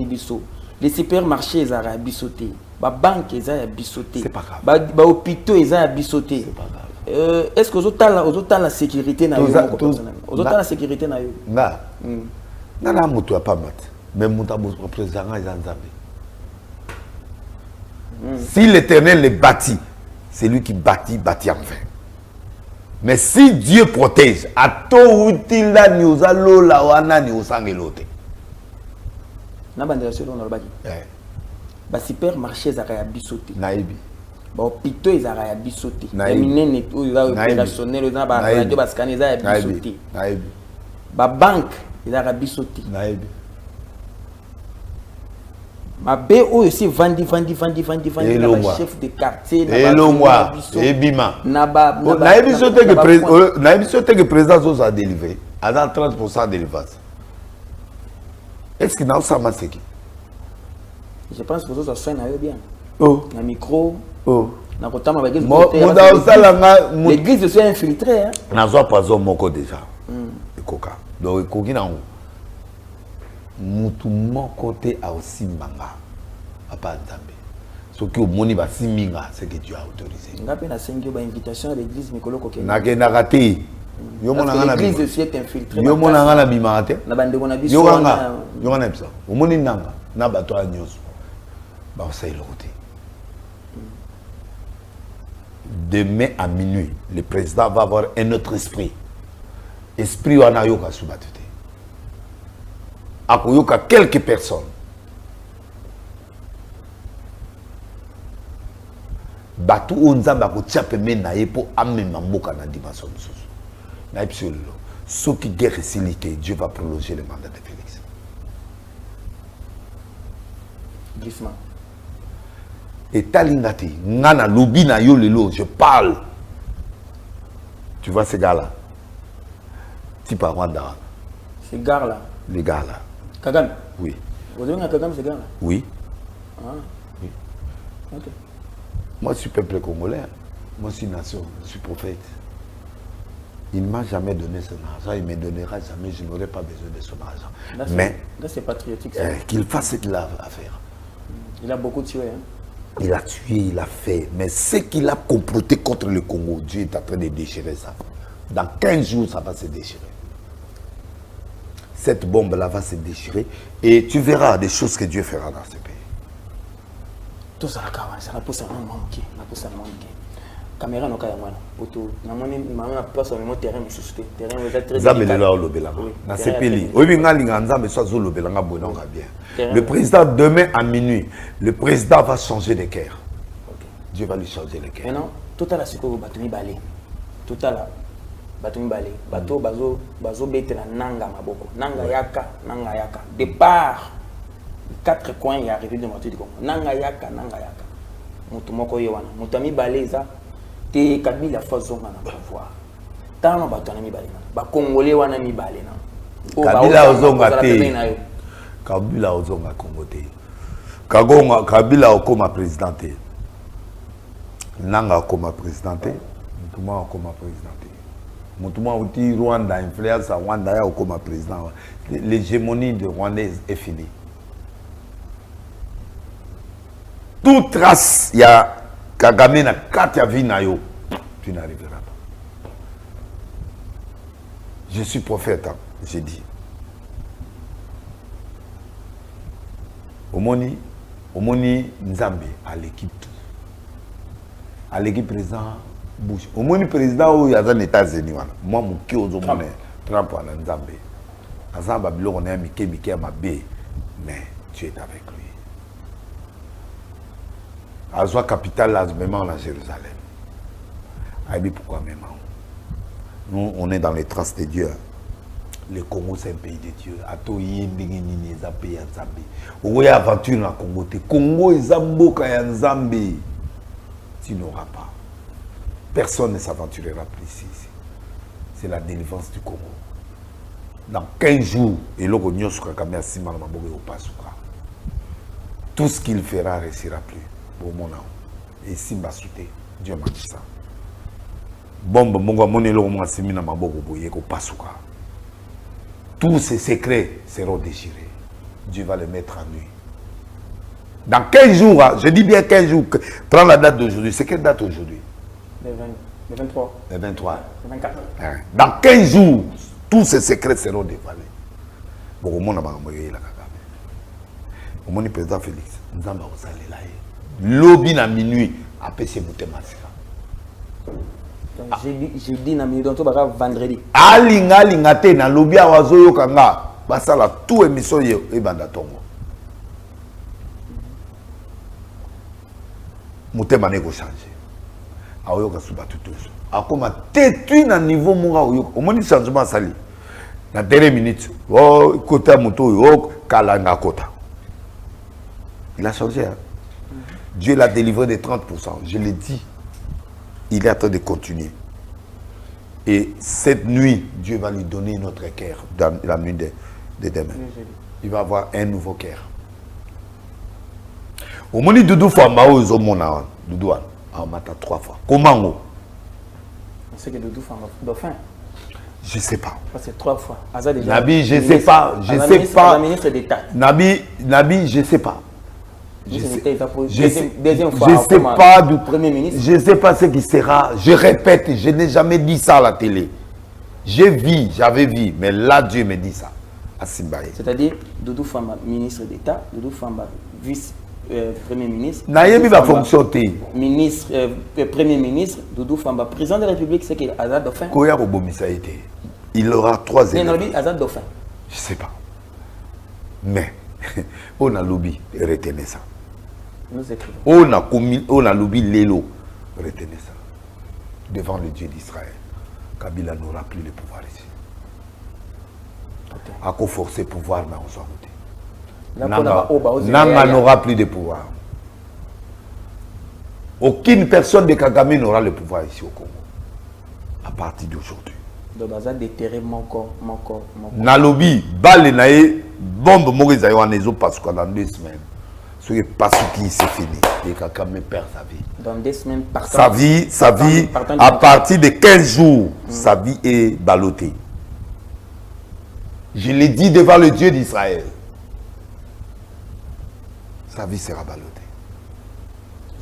biso. Les supermarchés ils ont bisoté. Les banques ils ont bisoté. C'est pas grave. Les hôpitaux ils ont bisoté. C'est pas grave. Est-ce que vous avez la sécurité na yo? Vous avez la sécurité na yo? Na. Na moto pas mat. Mais moto président ils ont si l'Éternel les bâtit, c'est lui qui bâtit en vain. Mais si Dieu protège, à tout outil là, nous allons là, nous allons l'autre. Na bande selon le baki. Ba supermarché za kaya bisoté. Naibi. Ba hôpitaux za kaya bisoté. Minene tout za opérationnel za ba radio ba scanner za bisoté. Naibi. Ba banque za kaya bisoté. Naibi. Ma BO aussi vandi na chef de quartier na Elongwa ebima na bisoté que président zo a délivré à 30% de l'élevage. Est-ce que ça m'a séqué? Je pense que vous avez soigné bien. Oh. Na micro. Oh. Na kotama ba l'église se soit infiltrée. Na zo pas zo moko déjà. Ekoka. Donc ekoki na mutu moko te a aussi manga. Papa Nzambe. Ce qui au moni ba siminga, c'est que Dieu a autorisé. Ngape na sengi ba invitation à l'église mikolo ko na ke na raté. Yo mona ngana l'église de siècle infiltrée. Yo mona ngana bimate. Na bande ko na biso. Yo ngana bisa. Au moni nanga na bato a nyoso. Ba ça il roté. Demain à minuit, le président va avoir un autre esprit. Esprit wana yoka subatute. Akoyoka quelques personnes. Batu onzamba ko tchape mena yepo amema mboka na dimension mususu. Na epsolo. Ce qui guerre silité, Dieu va prolonger le mandat de Félix. Glissement. Et talingati, ngana lobi na yo lelo, je parle. Tu vois ces gars-là? Type à Rwanda. Ces gars-là. Les gars-là. Kagame. Oui. Vous avez un Kagame, ces gars-là? Oui. Ah. Oui. Ok. Moi, je suis peuple congolais. Moi, je suis nation. Je suis prophète. Il ne m'a jamais donné son argent, il ne me donnera jamais, je n'aurai pas besoin de son argent. Là, mais c'est patriotique. qu'il fasse cette affaire. Il a beaucoup tué. Hein? Il a tué, il a fait. Mais ce qu'il a comploté contre le Congo, Dieu est en train de déchirer ça. Dans 15 jours, ça va se déchirer. Cette bombe-là va se déchirer et tu verras des choses que Dieu fera dans ce pays. Tout ça, ça n'a pas ça. Caméra no kaya mwana poto na moni mama place au terrain mususte terrain vous êtes très Nzambe le lao lobelanga na sepeli obi ngalinga nzambe so zo lobelanga bonanga bien. Le président demain à minuit, le président va changer de cœur. Dieu va lui changer le cœur. Maintenant tout à la siko batumi balé. Tout à la batumi balé. Bato bazo betela nanga maboko. Nanga yaka. Départ 4 coins il y a arrivé de moitié du Congo. Nanga yaka. Mutu moko yewana. Mutami balé ça te Kabila fazonga na pouvoir. Tano batona mi balé. Ba Congolais wana mi balé na. Kabila ozonga te. Kabila ozonga Congo te. Kabila okoma président te. Nanga okoma président te. Mutuma okoma président te. Mutuma uti Rwanda influence à Rwanda ya okoma président. L'hégémonie de Rwandaise est finie. Toute trace, il y a Kagame na Katia Vinayo, tu n'arriveras pas. Je suis prophète, hein, j'ai dit. Omoni Nzambe à l'équipe tout. À l'équipe président Bush. Omoni président où il y a des États-Unis. Moi, mon qui aux hommes, Trump à Nzambe. Nzambe, on est un Mickey à ma baie. Mais tu es avec lui. À soi capitale, là, même à Jérusalem. Aïe, pourquoi même? Nous, on est dans les traces de Dieu. Le Congo, c'est un pays de Dieu. Atoye, Mbingini, les pays à Zambie. On y a aventure dans le Congo. Le Congo est Zamboka et Zambie. Tu n'auras pas. Personne ne s'aventurera plus ici. C'est la délivrance du Congo. Dans 15 jours, et là, on y a tout ce qu'il fera ne réussira plus. Et Simba Souté, Dieu m'a dit ça. Bombe, tous ces secrets seront déchirés. Dieu va les mettre en nuit. Dans 15 jours, je dis bien 15 jours, prends la date d'aujourd'hui. C'est quelle date aujourd'hui? Le 23. Le 23. Le 24. Dans 15 jours, tous ces secrets seront dévoilés. Bon, au monde, le président Félix, nous allons aller là. Lobby à minuit, après c'est Moutemasika. J'ai dit na minuit, donc vendredi. Alinga te na lobby à Wazoyo Kanga, basala tout émission et bandatongo. Moutemane go changer. Aoyo ka suba tout ça. Akoma tétui na niveau monga oyo. Au moins changement sali. Na dernière minute, oh côté moto yo kalanga kota. Il a changé. Hein? Dieu l'a délivré de 30%. Je l'ai dit. Il est en train de continuer. Et cette nuit, Dieu va lui donner notre cœur dans la nuit de demain. Il va avoir un nouveau cœur. Au moment où Doudou Famba, Doudou a maté 3 fois. Comment on sait que Doudou Famba dauphin. Je ne sais pas. C'est 3 fois. Nabi, je ne sais pas. Je ne sais pas. Ministre d'État. Nabi, je ne sais pas. Je deuxième fois, je sais pas du Premier ministre. Je ne sais pas ce qui sera. Je répète, je n'ai jamais dit ça à la télé. J'avais vu, mais là Dieu me dit ça. À Simbaye. C'est-à-dire Doudou Famba, ministre d'État, Doudou Famba, vice-premier ministre. Naïmi va fonctionner. Ministre, premier ministre, Doudou Famba, président de la République, c'est qu'il a Azad Dauphin. Koya Robomisa été. Il aura 3 éléments. Azad Dauphin. Je ne sais pas. Mais on a lobby, retenez ça. Nous écrivons. On a lobby Lélo, retenez ça. Devant le Dieu d'Israël, Kabila n'aura plus le pouvoir ici. À quoi forcer le pouvoir, mais on s'en fout. Nanga n'aura plus de pouvoir. Aucune personne de Kagame n'aura le pouvoir ici au Congo. À partir d'aujourd'hui. Donc, ça a déterré mon corps. Nalobi, balle nae, bombe Moïse en Ezo parce que dans 2 semaines. Ce qui passe qui c'est fini. Et quelqu'un me perd sa vie. Dans 2 semaines, partant, sa vie, à partir de 15 jours, sa vie est ballottée. Je l'ai dit devant le Dieu d'Israël. Sa vie sera ballottée.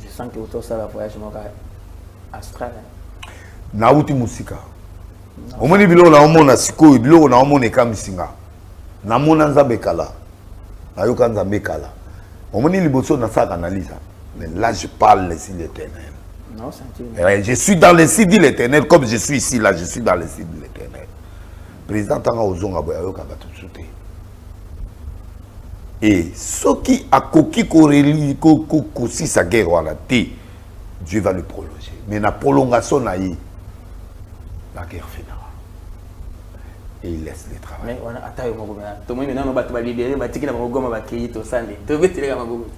Je sens que autour de ça, le voyage astral. Nauti musika. Omoni bilo na omona siko bilo na omona kamisinga. Na mona nzambe kala. Na yoka nzambe kala. Omoni liboso na sa analyse. Mais là je parle le signe éternel. Non, c'est je suis dans le signe de l'éternel comme je suis ici là, je suis dans le signe de l'éternel. Président tanga ozonga boya yoka ba tout sauter. Et ce qui a coquille correli si sa guerre wala té, Dieu va le prolonger. Mais la prolongation na yi la guerre finira. Et il laisse les travail. Mais on a attaqué mon gouvernement. Tout le monde maintenant va te libérer, va te quitter mon gouvernement, va quitter tout ça. Tu veux te dire à mon gouvernement.